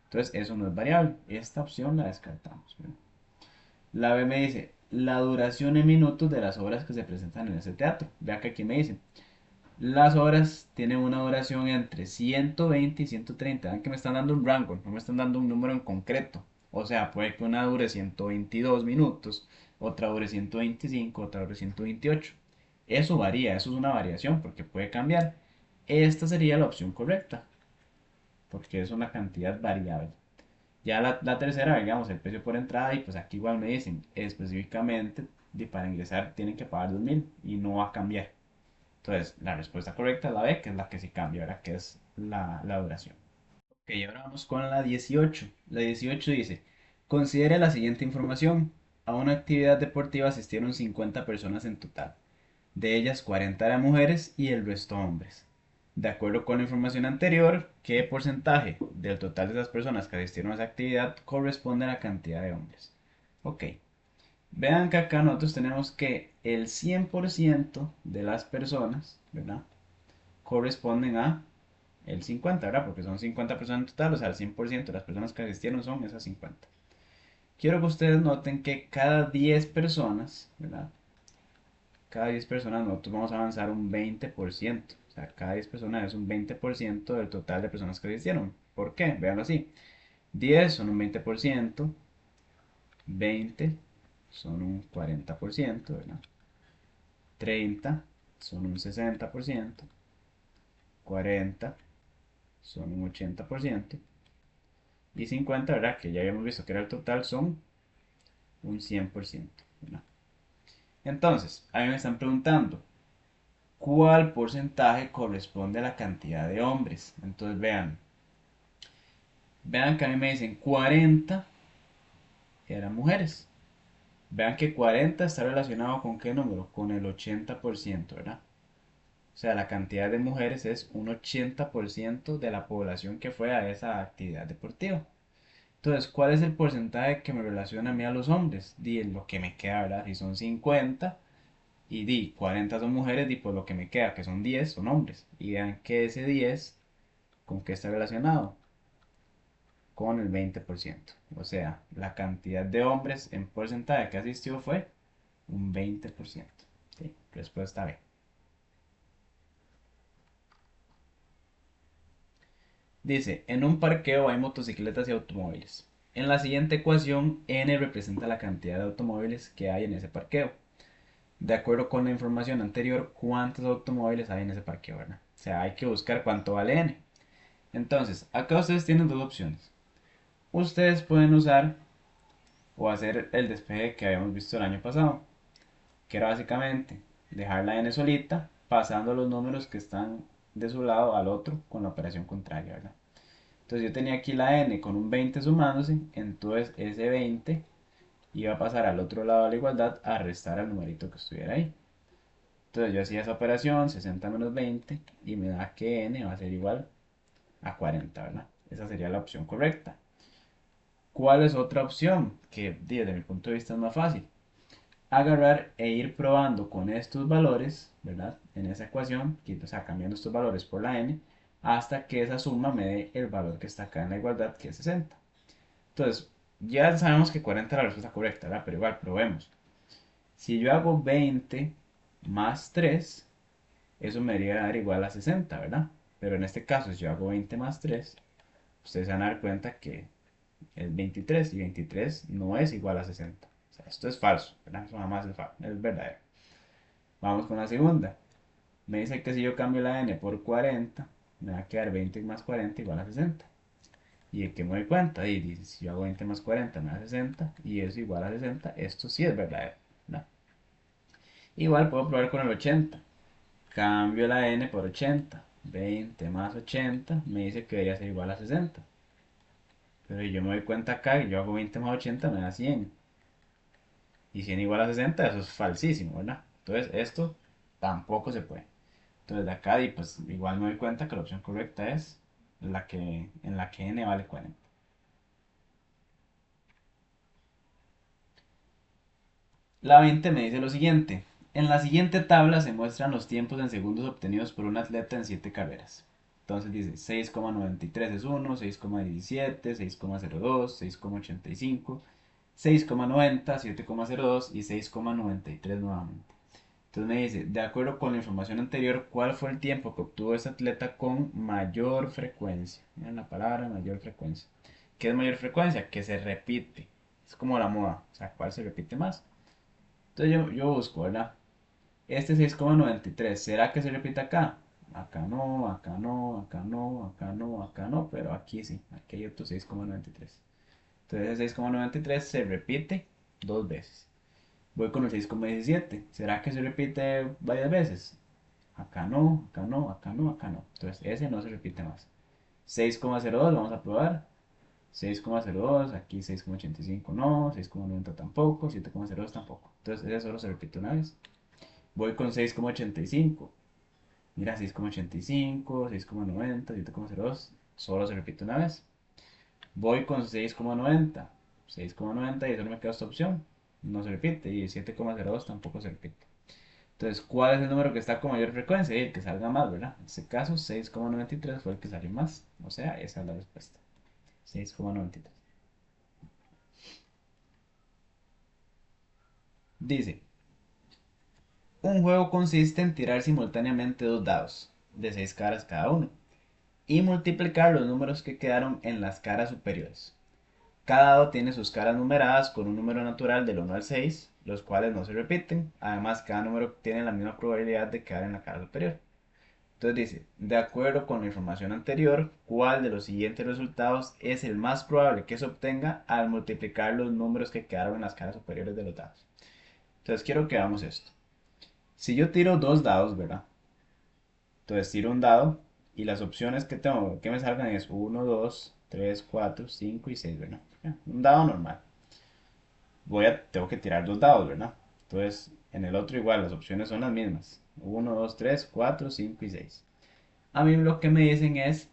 Entonces, eso no es variable. Esta opción la descartamos. ¿Verdad? La B me dice la duración en minutos de las obras que se presentan en ese teatro. Vea que aquí me dice las obras tienen una duración entre 120 y 130. Vean que me están dando un rango, no me están dando un número en concreto. O sea, puede que una dure 122 minutos, otra dure 125, otra dure 128. Eso varía, eso es una variación porque puede cambiar. Esta sería la opción correcta porque es una cantidad variable. Ya la tercera, digamos, el precio por entrada, y pues aquí igual me dicen específicamente para ingresar tienen que pagar 2000 y no va a cambiar. Entonces, la respuesta correcta es la B, que es la que sí cambia, ¿verdad? Que es la duración. Ok, ahora vamos con la 18. La 18 dice, considere la siguiente información. A una actividad deportiva asistieron 50 personas en total. De ellas 40 eran mujeres y el resto hombres. De acuerdo con la información anterior, ¿qué porcentaje del total de esas personas que asistieron a esa actividad corresponde a la cantidad de hombres? Ok, vean que acá nosotros tenemos que el 100% de las personas, ¿verdad? Corresponden a el 50, ¿verdad? Porque son 50 personas en total, o sea, el 100% de las personas que asistieron son esas 50. Quiero que ustedes noten que cada 10 personas, ¿verdad? Cada 10 personas nosotros vamos a avanzar un 20%. O sea, cada 10 personas es un 20% del total de personas que asistieron. ¿Por qué? Véanlo así. 10 son un 20%, 20 son un 40%, ¿verdad? 30 son un 60%, 40 son un 80% y 50, ¿verdad? Que ya habíamos visto que era el total, son un 100%, ¿verdad? Entonces, a mí me están preguntando, ¿cuál porcentaje corresponde a la cantidad de hombres? Entonces, vean que a mí me dicen 40 eran mujeres. Vean que 40 está relacionado con qué número? Con el 80%, ¿verdad? O sea, la cantidad de mujeres es un 80% de la población que fue a esa actividad deportiva. Entonces, ¿cuál es el porcentaje que me relaciona a mí a los hombres? Di lo que me queda, ¿verdad? Si son 50 y di 40 son mujeres, di pues lo que me queda, que son 10, son hombres. Y vean que ese 10, ¿con qué está relacionado? Con el 20%. O sea, la cantidad de hombres en porcentaje que asistió fue un 20%. ¿Sí? Respuesta B. Dice, en un parqueo hay motocicletas y automóviles. En la siguiente ecuación, n representa la cantidad de automóviles que hay en ese parqueo. de acuerdo con la información anterior, cuántos automóviles hay en ese parqueo, ¿verdad? O sea, hay que buscar cuánto vale n. Entonces, acá ustedes tienen dos opciones. Ustedes pueden usar o hacer el despeje que habíamos visto el año pasado, que era básicamente dejar la n solita, pasando los números que están de su lado al otro con la operación contraria, ¿verdad? Entonces yo tenía aquí la n con un 20 sumándose, entonces ese 20 iba a pasar al otro lado de la igualdad a restar al numerito que estuviera ahí. Entonces yo hacía esa operación, 60 menos 20, y me da que n va a ser igual a 40, ¿verdad? Esa sería la opción correcta. ¿Cuál es otra opción? Que desde mi punto de vista es más fácil. Agarrar e ir probando con estos valores, ¿verdad? En esa ecuación, o sea, cambiando estos valores por la n, hasta que esa suma me dé el valor que está acá en la igualdad, que es 60. Entonces, ya sabemos que 40 es la respuesta correcta, ¿verdad? Pero igual, probemos. Si yo hago 20 más 3, eso me debería dar igual a 60, ¿verdad? Pero en este caso, si yo hago 20 más 3, ustedes se van a dar cuenta que es 23 y 23 no es igual a 60. O sea, esto es falso, ¿verdad? Eso jamás es verdadero. Vamos con la segunda. Me dice que si yo cambio la n por 40, me va a quedar 20 más 40 igual a 60. ¿Y de qué me doy cuenta? Y dice, si yo hago 20 más 40 me da 60 y eso igual a 60, esto sí es verdadero, ¿no? Igual puedo probar con el 80. Cambio la n por 80. 20 más 80 me dice que debería ser igual a 60. Pero yo me doy cuenta acá que yo hago 20 más 80 me da 100. Y 100 igual a 60, eso es falsísimo, ¿verdad? Entonces esto tampoco se puede. Entonces de acá y pues igual me doy cuenta que la opción correcta es en la que n vale 40. La 20 me dice lo siguiente. En la siguiente tabla se muestran los tiempos en segundos obtenidos por un atleta en 7 carreras. Entonces dice 6,93 es 1, 6,17, 6,02, 6,85, 6,90, 7,02 y 6,93 nuevamente. Entonces me dice, de acuerdo con la información anterior, ¿cuál fue el tiempo que obtuvo este atleta con mayor frecuencia? Miren la palabra mayor frecuencia. ¿Qué es mayor frecuencia? Que se repite. Es como la moda. O sea, ¿cuál se repite más? Entonces yo busco, ¿verdad? Este 6,93, ¿será que se repite acá? Acá no, acá no, acá no, acá no, acá no, pero aquí sí, aquí hay otro 6,93. Entonces el 6,93 se repite dos veces. Voy con el 6,17, ¿será que se repite varias veces? Acá no, acá no, acá no, acá no. Entonces ese no se repite más. 6,02, vamos a probar. 6,02, aquí 6,85 no, 6,90 tampoco, 7,02 tampoco. Entonces ese solo se repite una vez. Voy con 6,85. Mira, 6,85, 6,90, 7,02. Solo se repite una vez. Voy con 6,90. 6,90 y solo me queda esta opción. No se repite. Y 7,02 tampoco se repite. Entonces, ¿cuál es el número que está con mayor frecuencia? Y el que salga más, ¿verdad? En este caso, 6,93 fue el que salió más. O sea, esa es la respuesta. 6,93. Dice, un juego consiste en tirar simultáneamente dos dados, de 6 caras cada uno, y multiplicar los números que quedaron en las caras superiores. Cada dado tiene sus caras numeradas con un número natural del 1 al 6, los cuales no se repiten. Además, cada número tiene la misma probabilidad de quedar en la cara superior. Entonces dice, de acuerdo con la información anterior, ¿cuál de los siguientes resultados es el más probable que se obtenga al multiplicar los números que quedaron en las caras superiores de los dados? Entonces quiero que hagamos esto. Si yo tiro dos dados, ¿verdad? Entonces tiro un dado y las opciones que tengo que me salgan es 1, 2, 3, 4, 5 y 6, ¿verdad? Un dado normal. Tengo que tirar dos dados, ¿verdad? Entonces en el otro igual, las opciones son las mismas. 1, 2, 3, 4, 5 y 6. A mí lo que me dicen es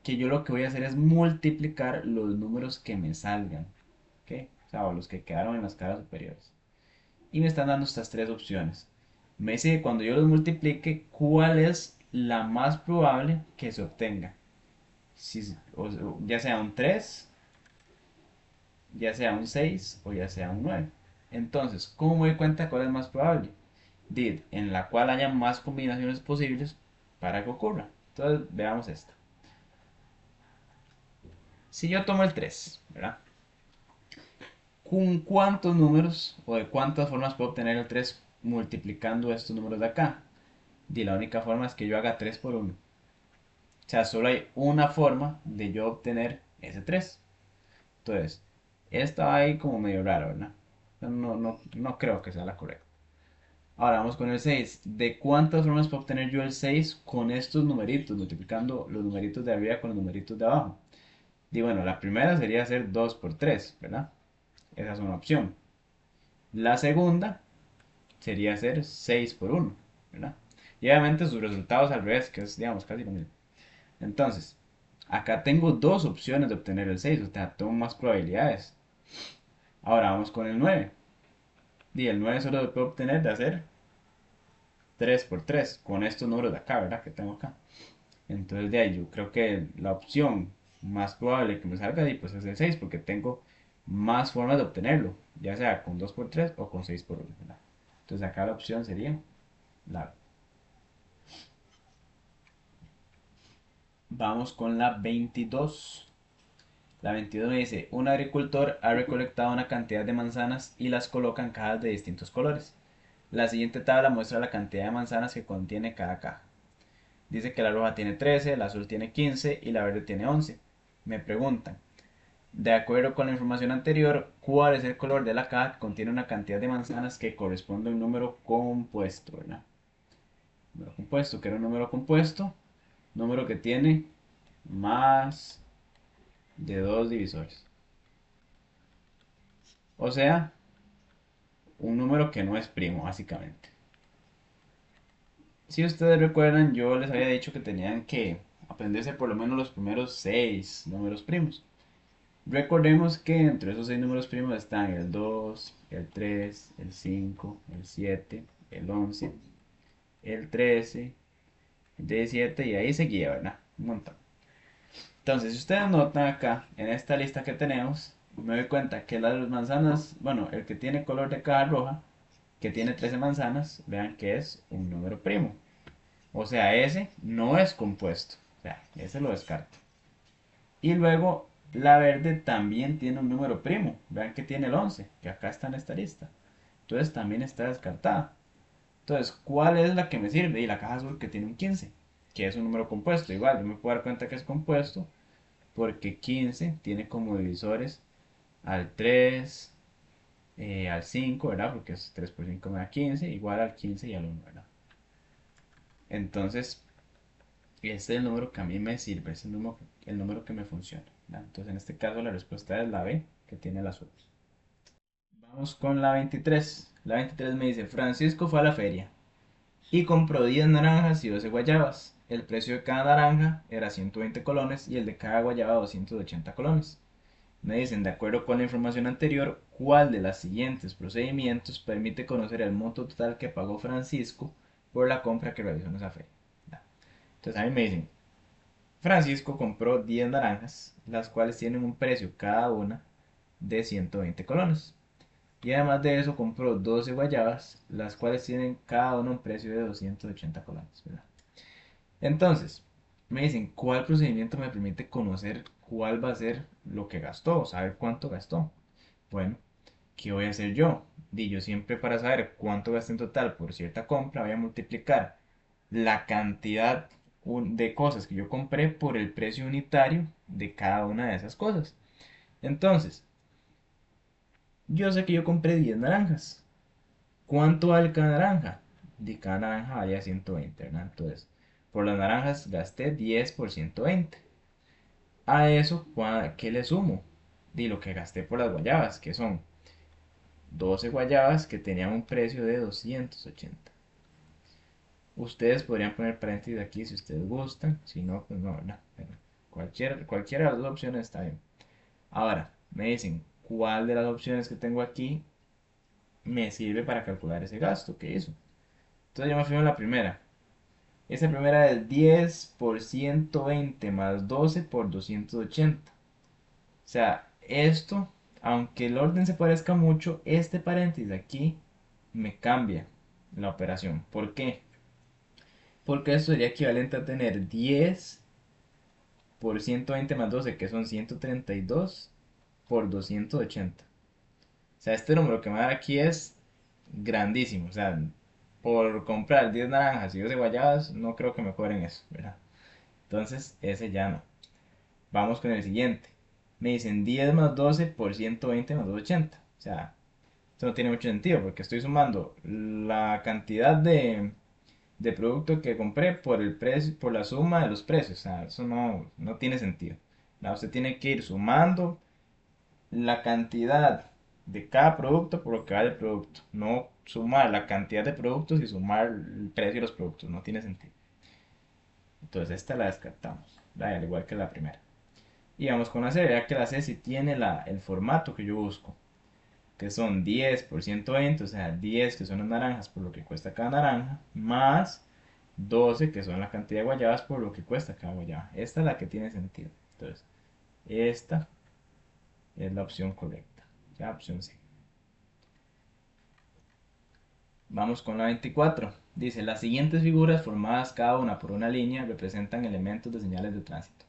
que yo lo que voy a hacer es multiplicar los números que me salgan. ¿Ok? O sea, o los que quedaron en las caras superiores. Y me están dando estas tres opciones. Me dice que cuando yo los multiplique, ¿cuál es la más probable que se obtenga? Si, ya sea un 3, ya sea un 6 o ya sea un 9. Entonces, ¿cómo me doy cuenta cuál es más probable? Did, en la cual haya más combinaciones posibles para que ocurra. Entonces, veamos esto. Si yo tomo el 3, ¿verdad? ¿Con cuántos números o de cuántas formas puedo obtener el 3 multiplicando estos números de acá. Y la única forma es que yo haga 3 por 1. O sea, solo hay una forma de yo obtener ese 3. Entonces, esta va ahí como medio raro, ¿verdad? No creo que sea la correcta. Ahora vamos con el 6. ¿De cuántas formas puedo obtener yo el 6 con estos numeritos? Multiplicando los numeritos de arriba con los numeritos de abajo. Y bueno, la primera sería hacer 2 por 3, ¿verdad? Esa es una opción. La segunda sería hacer 6 por 1, ¿verdad? Y obviamente sus resultados al revés, que es, digamos, casi lo mismo. Entonces, acá tengo dos opciones de obtener el 6, o sea, tengo más probabilidades. Ahora vamos con el 9. Y el 9 solo lo puedo obtener de hacer 3 por 3, con estos números de acá, ¿verdad? Que tengo acá. Entonces, de ahí yo creo que la opción más probable que me salga ahí pues es el 6, porque tengo más formas de obtenerlo, ya sea con 2 por 3 o con 6 por 1, ¿verdad? Entonces acá la opción sería la. Vamos con la 22. La 22 me dice, un agricultor ha recolectado una cantidad de manzanas y las coloca en cajas de distintos colores. La siguiente tabla muestra la cantidad de manzanas que contiene cada caja. Dice que la roja tiene 13, la azul tiene 15 y la verde tiene 11. Me preguntan, de acuerdo con la información anterior, ¿cuál es el color de la caja que contiene una cantidad de manzanas que corresponde a un número compuesto, ¿verdad? Número compuesto, que era un número compuesto, número que tiene más de dos divisores. O sea, un número que no es primo, básicamente. Si ustedes recuerdan, yo les había dicho que tenían que aprenderse por lo menos los primeros 6 números primos. Recordemos que entre esos 6 números primos están el 2, el 3, el 5, el 7, el 11, el 13, el 17 y ahí seguía, ¿verdad? Un montón. Entonces, si ustedes notan acá, en esta lista que tenemos, me doy cuenta que las manzanas, bueno, el que tiene color de caja roja, que tiene 13 manzanas, vean que es un número primo. O sea, ese no es compuesto. O sea, ese lo descarto. Y luego la verde también tiene un número primo. Vean que tiene el 11, que acá está en esta lista. Entonces también está descartada. Entonces, ¿cuál es la que me sirve? Y la caja azul que tiene un 15, que es un número compuesto. Igual, yo me puedo dar cuenta que es compuesto porque 15 tiene como divisores al 3, al 5, ¿verdad? Porque es 3 por 5 me da 15, igual al 15 y al 1, ¿verdad? Entonces, este es el número que a mí me sirve, es el número que me funciona, ¿verdad? Entonces, en este caso, la respuesta es la B, que tiene las otras. Vamos con la 23. La 23 me dice, Francisco fue a la feria y compró 10 naranjas y 12 guayabas. El precio de cada naranja era 120 colones y el de cada guayaba 280 colones. Me dicen, de acuerdo con la información anterior, ¿cuál de los siguientes procedimientos permite conocer el monto total que pagó Francisco por la compra que realizó en esa feria? Entonces a mí me dicen, Francisco compró 10 naranjas, las cuales tienen un precio cada una de 120 colones. Y además de eso compró 12 guayabas, las cuales tienen cada una un precio de 280 colones, ¿verdad? Entonces, me dicen, ¿cuál procedimiento me permite conocer cuál va a ser lo que gastó? Saber cuánto gastó. Bueno, ¿qué voy a hacer yo? Yo siempre para saber cuánto gasté en total por cierta compra voy a multiplicar la cantidad de cosas que yo compré por el precio unitario de cada una de esas cosas. Entonces, yo sé que yo compré 10 naranjas. ¿Cuánto vale cada naranja? De cada naranja valía 120, ¿verdad? Entonces, por las naranjas gasté 10 por 120. A eso, ¿qué le sumo? De lo que gasté por las guayabas, que son 12 guayabas que tenían un precio de 280. Ustedes podrían poner paréntesis aquí si ustedes gustan, si no, pues no, ¿verdad? Pero cualquiera de las dos opciones está bien. Ahora, me dicen, ¿cuál de las opciones que tengo aquí me sirve para calcular ese gasto que hizo? Entonces yo me fui en la primera. Esa primera es 10 por 120 más 12 por 280. O sea, esto, aunque el orden se parezca mucho, este paréntesis aquí me cambia la operación. ¿Por qué? Porque esto sería equivalente a tener 10 por 120 más 12, que son 132 por 280. O sea, este número que me va a dar aquí es grandísimo. O sea, por comprar 10 naranjas y 12 guayabas, no creo que me cobren eso, ¿verdad? Entonces, ese ya no. Vamos con el siguiente. Me dicen 10 más 12 por 120 más 280. O sea, esto no tiene mucho sentido porque estoy sumando la cantidad de producto que compré por el precio, por la suma de los precios. O sea, eso no tiene sentido. Usted tiene que ir sumando la cantidad de cada producto por lo que vale el producto. No sumar la cantidad de productos y sumar el precio de los productos. No tiene sentido. Entonces esta la descartamos, ¿vale? Al igual que la primera. Y vamos con la C, ya que la C sí tiene el formato que yo busco, que son 10 por 120, o sea, 10 que son las naranjas por lo que cuesta cada naranja, más 12 que son la cantidad de guayabas por lo que cuesta cada guayaba. Esta es la que tiene sentido. Entonces, esta es la opción correcta. Ya, opción C. Vamos con la 24. Dice, las siguientes figuras formadas cada una por una línea representan elementos de señales de tránsito.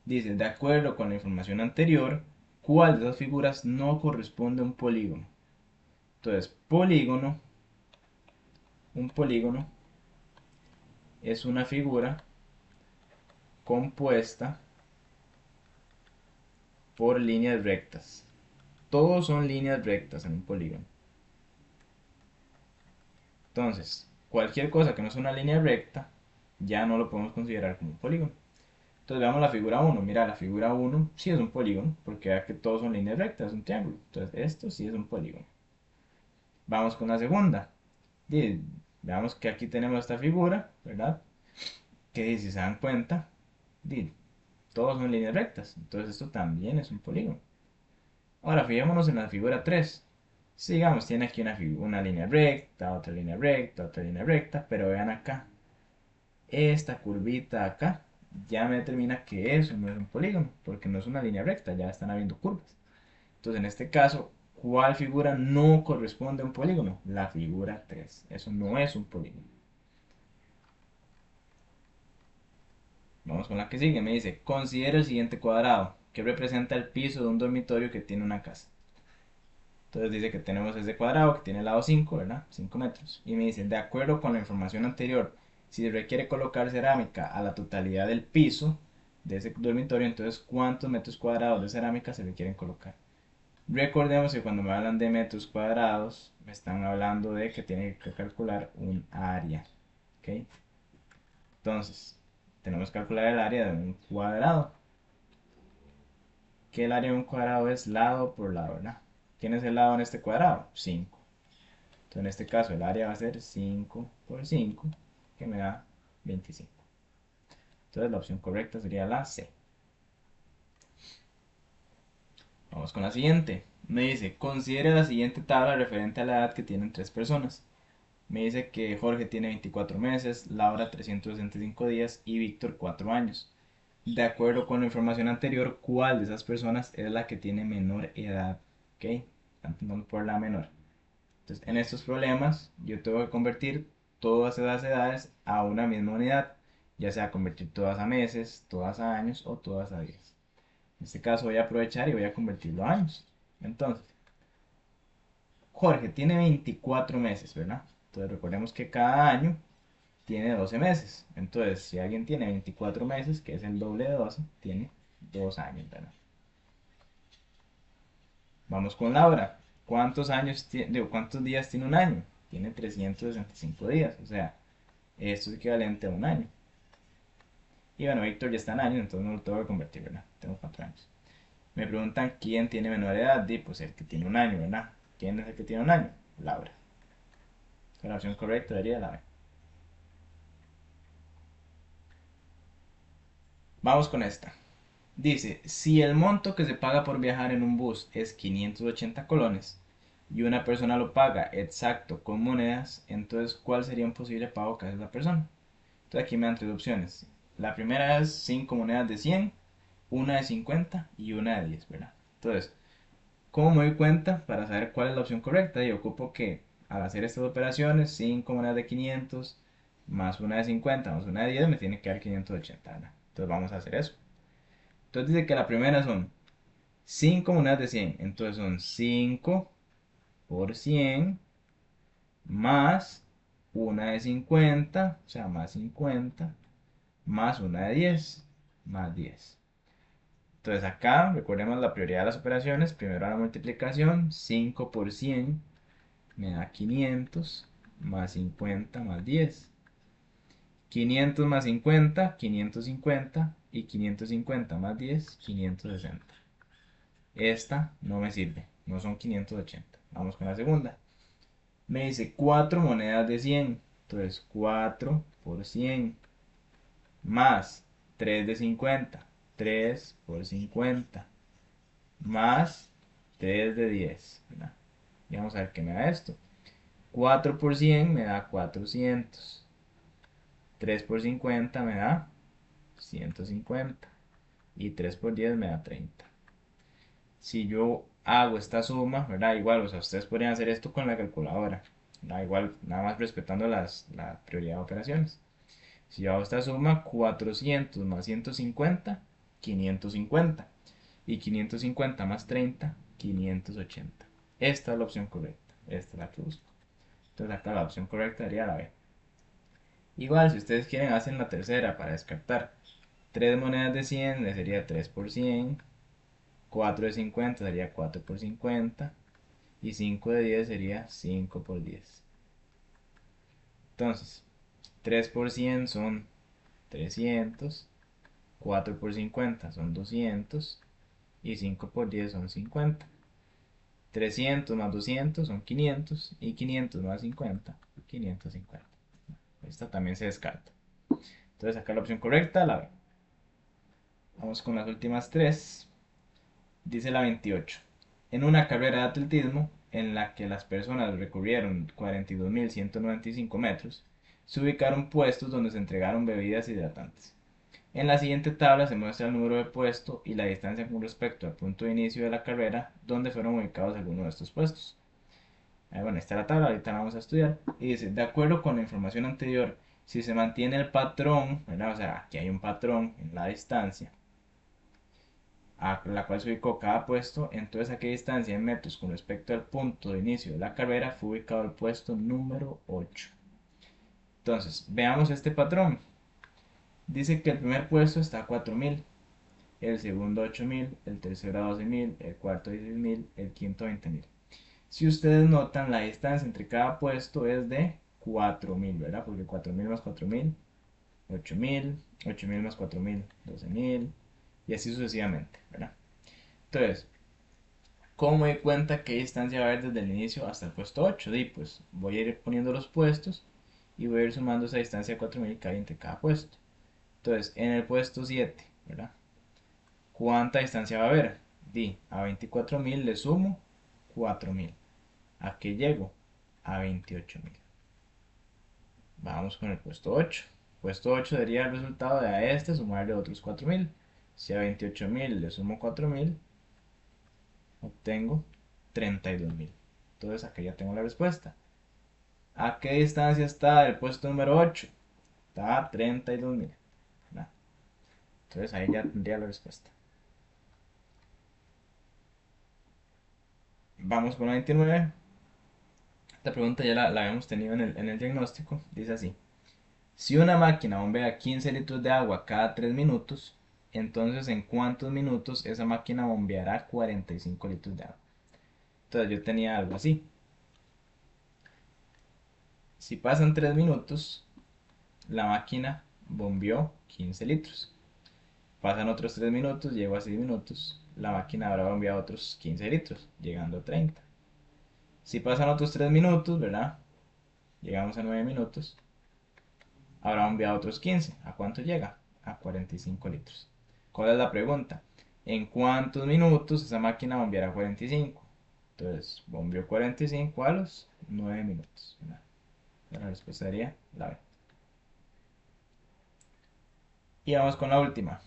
Dice, de acuerdo con la información anterior, ¿cuál de esas figuras no corresponde a un polígono? Entonces, un polígono es una figura compuesta por líneas rectas. Todos son líneas rectas en un polígono. Entonces, cualquier cosa que no sea una línea recta, ya no lo podemos considerar como un polígono. Entonces veamos la figura 1. Mira, la figura 1 sí es un polígono, porque vea que todos son líneas rectas, es un triángulo. Entonces, esto sí es un polígono. Vamos con la segunda. Veamos que aquí tenemos esta figura, ¿verdad? Que si se dan cuenta, todos son líneas rectas. Entonces esto también es un polígono. Ahora fijémonos en la figura 3. Sigamos, tiene aquí una línea recta, otra línea recta, otra línea recta, pero vean acá, esta curvita acá ya me determina que eso no es un polígono, porque no es una línea recta, ya están habiendo curvas. Entonces en este caso, ¿cuál figura no corresponde a un polígono? La figura 3. Eso no es un polígono. Vamos con la que sigue. Me dice, considera el siguiente cuadrado, que representa el piso de un dormitorio que tiene una casa. Entonces dice que tenemos ese cuadrado que tiene el lado 5, ¿verdad? 5 metros. Y me dice, de acuerdo con la información anterior, si requiere colocar cerámica a la totalidad del piso de ese dormitorio, entonces ¿cuántos metros cuadrados de cerámica se requieren colocar? Recordemos que cuando me hablan de metros cuadrados, me están hablando de que tiene que calcular un área. ¿Ok? Entonces, tenemos que calcular el área de un cuadrado. Que el área de un cuadrado es lado por lado, ¿verdad? ¿Quién es el lado en este cuadrado? 5. Entonces en este caso el área va a ser 5 por 5, que me da 25. Entonces la opción correcta sería la C. Vamos con la siguiente. Me dice, considere la siguiente tabla referente a la edad que tienen tres personas. Me dice que Jorge tiene 24 meses, Laura 365 días y Víctor 4 años. De acuerdo con la información anterior, ¿cuál de esas personas es la que tiene menor edad? ¿Ok? Están preguntando por la menor. Entonces, en estos problemas, yo tengo que convertir todas esas edades a una misma unidad, ya sea convertir todas a meses, todas a años o todas a días. En este caso voy a aprovechar y voy a convertirlo a años. Entonces, Jorge tiene 24 meses, ¿verdad? Entonces recordemos que cada año tiene 12 meses. Entonces, si alguien tiene 24 meses, que es el doble de 12, tiene 2 años, ¿verdad? Vamos con Laura. ¿Cuántos días tiene un año? Tiene 365 días, o sea, esto es equivalente a un año. Y bueno, Víctor ya está en años, entonces no lo tengo que convertir, ¿verdad? Tengo 4 años. Me preguntan quién tiene menor edad. Pues el que tiene un año, ¿verdad? ¿Quién es el que tiene un año? Laura. La opción correcta sería la B. Vamos con esta. Dice, si el monto que se paga por viajar en un bus es 580 colones y una persona lo paga exacto con monedas, entonces ¿cuál sería un posible pago que hace esa persona? Entonces aquí me dan tres opciones. La primera es 5 monedas de 100, una de 50 y una de 10, ¿verdad? Entonces, ¿cómo me doy cuenta para saber cuál es la opción correcta? Y ocupo que al hacer estas operaciones, 5 monedas de 500 más una de 50 más una de 10 me tiene que dar 580, ¿verdad? Entonces vamos a hacer eso. Entonces dice que la primera son 5 monedas de 100. Entonces son 5 por 100 más una de 50, o sea, más 50, más una de 10, más 10. Entonces acá, recordemos la prioridad de las operaciones. Primero la multiplicación, 5 por 100 me da 500, más 50 más 10. 500 más 50, 550, y 550 más 10, 560. Esta no me sirve, no son 580. Vamos con la segunda. Me dice 4 monedas de 100. Entonces 4 por 100 más 3 de 50. 3 por 50 más 3 de 10. ¿Verdad? Y vamos a ver qué me da esto. 4 por 100 me da 400. 3 por 50 me da 150. Y 3 por 10 me da 30. Si yo hago esta suma, ¿verdad? Igual, o sea, ustedes podrían hacer esto con la calculadora. Da igual, nada más respetando la prioridad de operaciones. Si yo hago esta suma, 400 más 150, 550. Y 550 más 30, 580. Esta es la opción correcta. Esta es la que busco. Entonces acá la opción correcta sería la B. Igual, si ustedes quieren, hacen la tercera para descartar. 3 monedas de 100 le sería 3 por 100. 4 de 50 sería 4 por 50. Y 5 de 10 sería 5 por 10. Entonces, 3 por 100 son 300. 4 por 50 son 200. Y 5 por 10 son 50. 300 más 200 son 500. Y 500 más 50, 550. Esta también se descarta. Entonces acá la opción correcta, la B. Vamos con las últimas tres. Dice la 28. En una carrera de atletismo en la que las personas recorrieron 42.195 metros, se ubicaron puestos donde se entregaron bebidas hidratantes. En la siguiente tabla se muestra el número de puesto y la distancia con respecto al punto de inicio de la carrera donde fueron ubicados algunos de estos puestos. Bueno, esta es la tabla, ahorita la vamos a estudiar. Y dice, de acuerdo con la información anterior, si se mantiene el patrón, ¿verdad? O sea, aquí hay un patrón en la distancia a la cual se ubicó cada puesto, entonces a qué distancia en metros con respecto al punto de inicio de la carrera fue ubicado el puesto número 8. Entonces, veamos este patrón. Dice que el primer puesto está a 4.000, el segundo 8.000, el tercero a 12.000, el cuarto 16.000, el quinto 20.000. Si ustedes notan, la distancia entre cada puesto es de 4.000, ¿verdad? Porque 4.000 más 4.000, 8.000, 8.000 más 4.000, 12.000, y así sucesivamente, ¿verdad? Entonces, ¿cómo me doy cuenta qué distancia va a haber desde el inicio hasta el puesto 8? Y pues voy a ir poniendo los puestos y voy a ir sumando esa distancia de 4.000 que hay entre cada puesto. Entonces, en el puesto 7, ¿verdad? ¿Cuánta distancia va a haber? A 24.000 le sumo 4.000. ¿A qué llego? A 28.000. Vamos con el puesto 8. Puesto 8 sería el resultado de a este sumarle otros 4.000. Si a 28.000 le sumo 4.000, obtengo 32.000. Entonces acá ya tengo la respuesta. ¿A qué distancia está el puesto número 8? Está a 32.000. Entonces ahí ya tendría la respuesta. Vamos con la 29. Esta pregunta ya la habíamos tenido en el diagnóstico. Dice así. Si una máquina bombea 15 litros de agua cada 3 minutos, entonces ¿en cuántos minutos esa máquina bombeará 45 litros de agua? Entonces yo tenía algo así. Si pasan 3 minutos, la máquina bombeó 15 litros. Pasan otros 3 minutos, llego a 6 minutos, la máquina habrá bombeado otros 15 litros, llegando a 30. Si pasan otros 3 minutos, ¿verdad? Llegamos a 9 minutos, habrá bombeado otros 15. ¿A cuánto llega? A 45 litros. ¿Cuál es la pregunta? ¿En cuántos minutos esa máquina bombeará 45? Entonces, bombeó 45 a los 9 minutos. ¿Verdad? La respuesta sería la B. Y vamos con la última.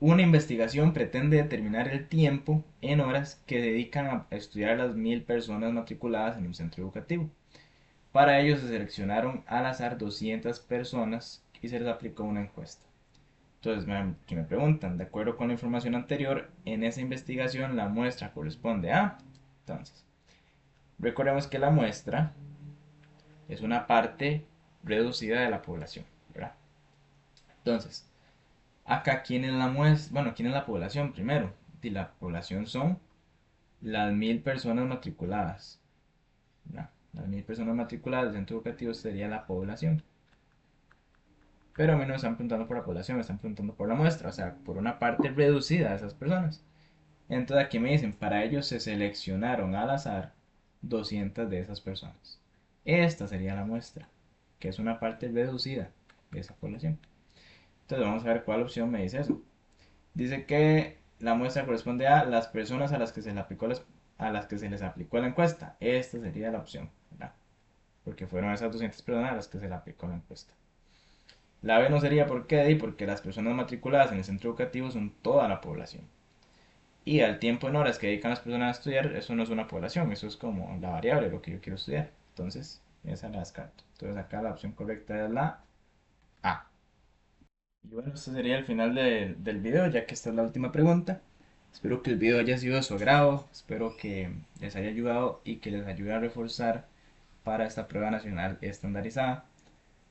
Una investigación pretende determinar el tiempo en horas que dedican a estudiar a las 1.000 personas matriculadas en un centro educativo. Para ello se seleccionaron al azar 200 personas y se les aplicó una encuesta. Entonces, aquí me preguntan, de acuerdo con la información anterior, en esa investigación la muestra corresponde a... Entonces, recordemos que la muestra es una parte reducida de la población, ¿verdad? Entonces, acá, ¿quién es la muestra? Bueno, ¿quién es la población primero? Y la población son las 1000 personas matriculadas, ¿verdad? Las 1000 personas matriculadas del centro educativo sería la población. Pero a mí no me están preguntando por la población, me están preguntando por la muestra, o sea, por una parte reducida de esas personas. Entonces aquí me dicen, para ellos se seleccionaron al azar 200 de esas personas. Esta sería la muestra, que es una parte reducida de esa población. Entonces vamos a ver cuál opción me dice eso. Dice que la muestra corresponde a las personas a las que se les aplicó, a las que se les aplicó la encuesta. Esta sería la opción, ¿verdad? Porque fueron esas 200 personas a las que se les aplicó la encuesta. La B no sería por qué, porque las personas matriculadas en el centro educativo son toda la población. Y al tiempo en horas que dedican las personas a estudiar, eso no es una población, eso es como la variable, lo que yo quiero estudiar. Entonces, esa la descarto. Entonces acá la opción correcta es la A. Y bueno, este sería el final del video, ya que esta es la última pregunta. Espero que el video haya sido de su agrado, espero que les haya ayudado y que les ayude a reforzar para esta prueba nacional estandarizada.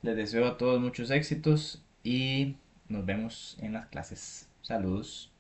Les deseo a todos muchos éxitos y nos vemos en las clases. Saludos.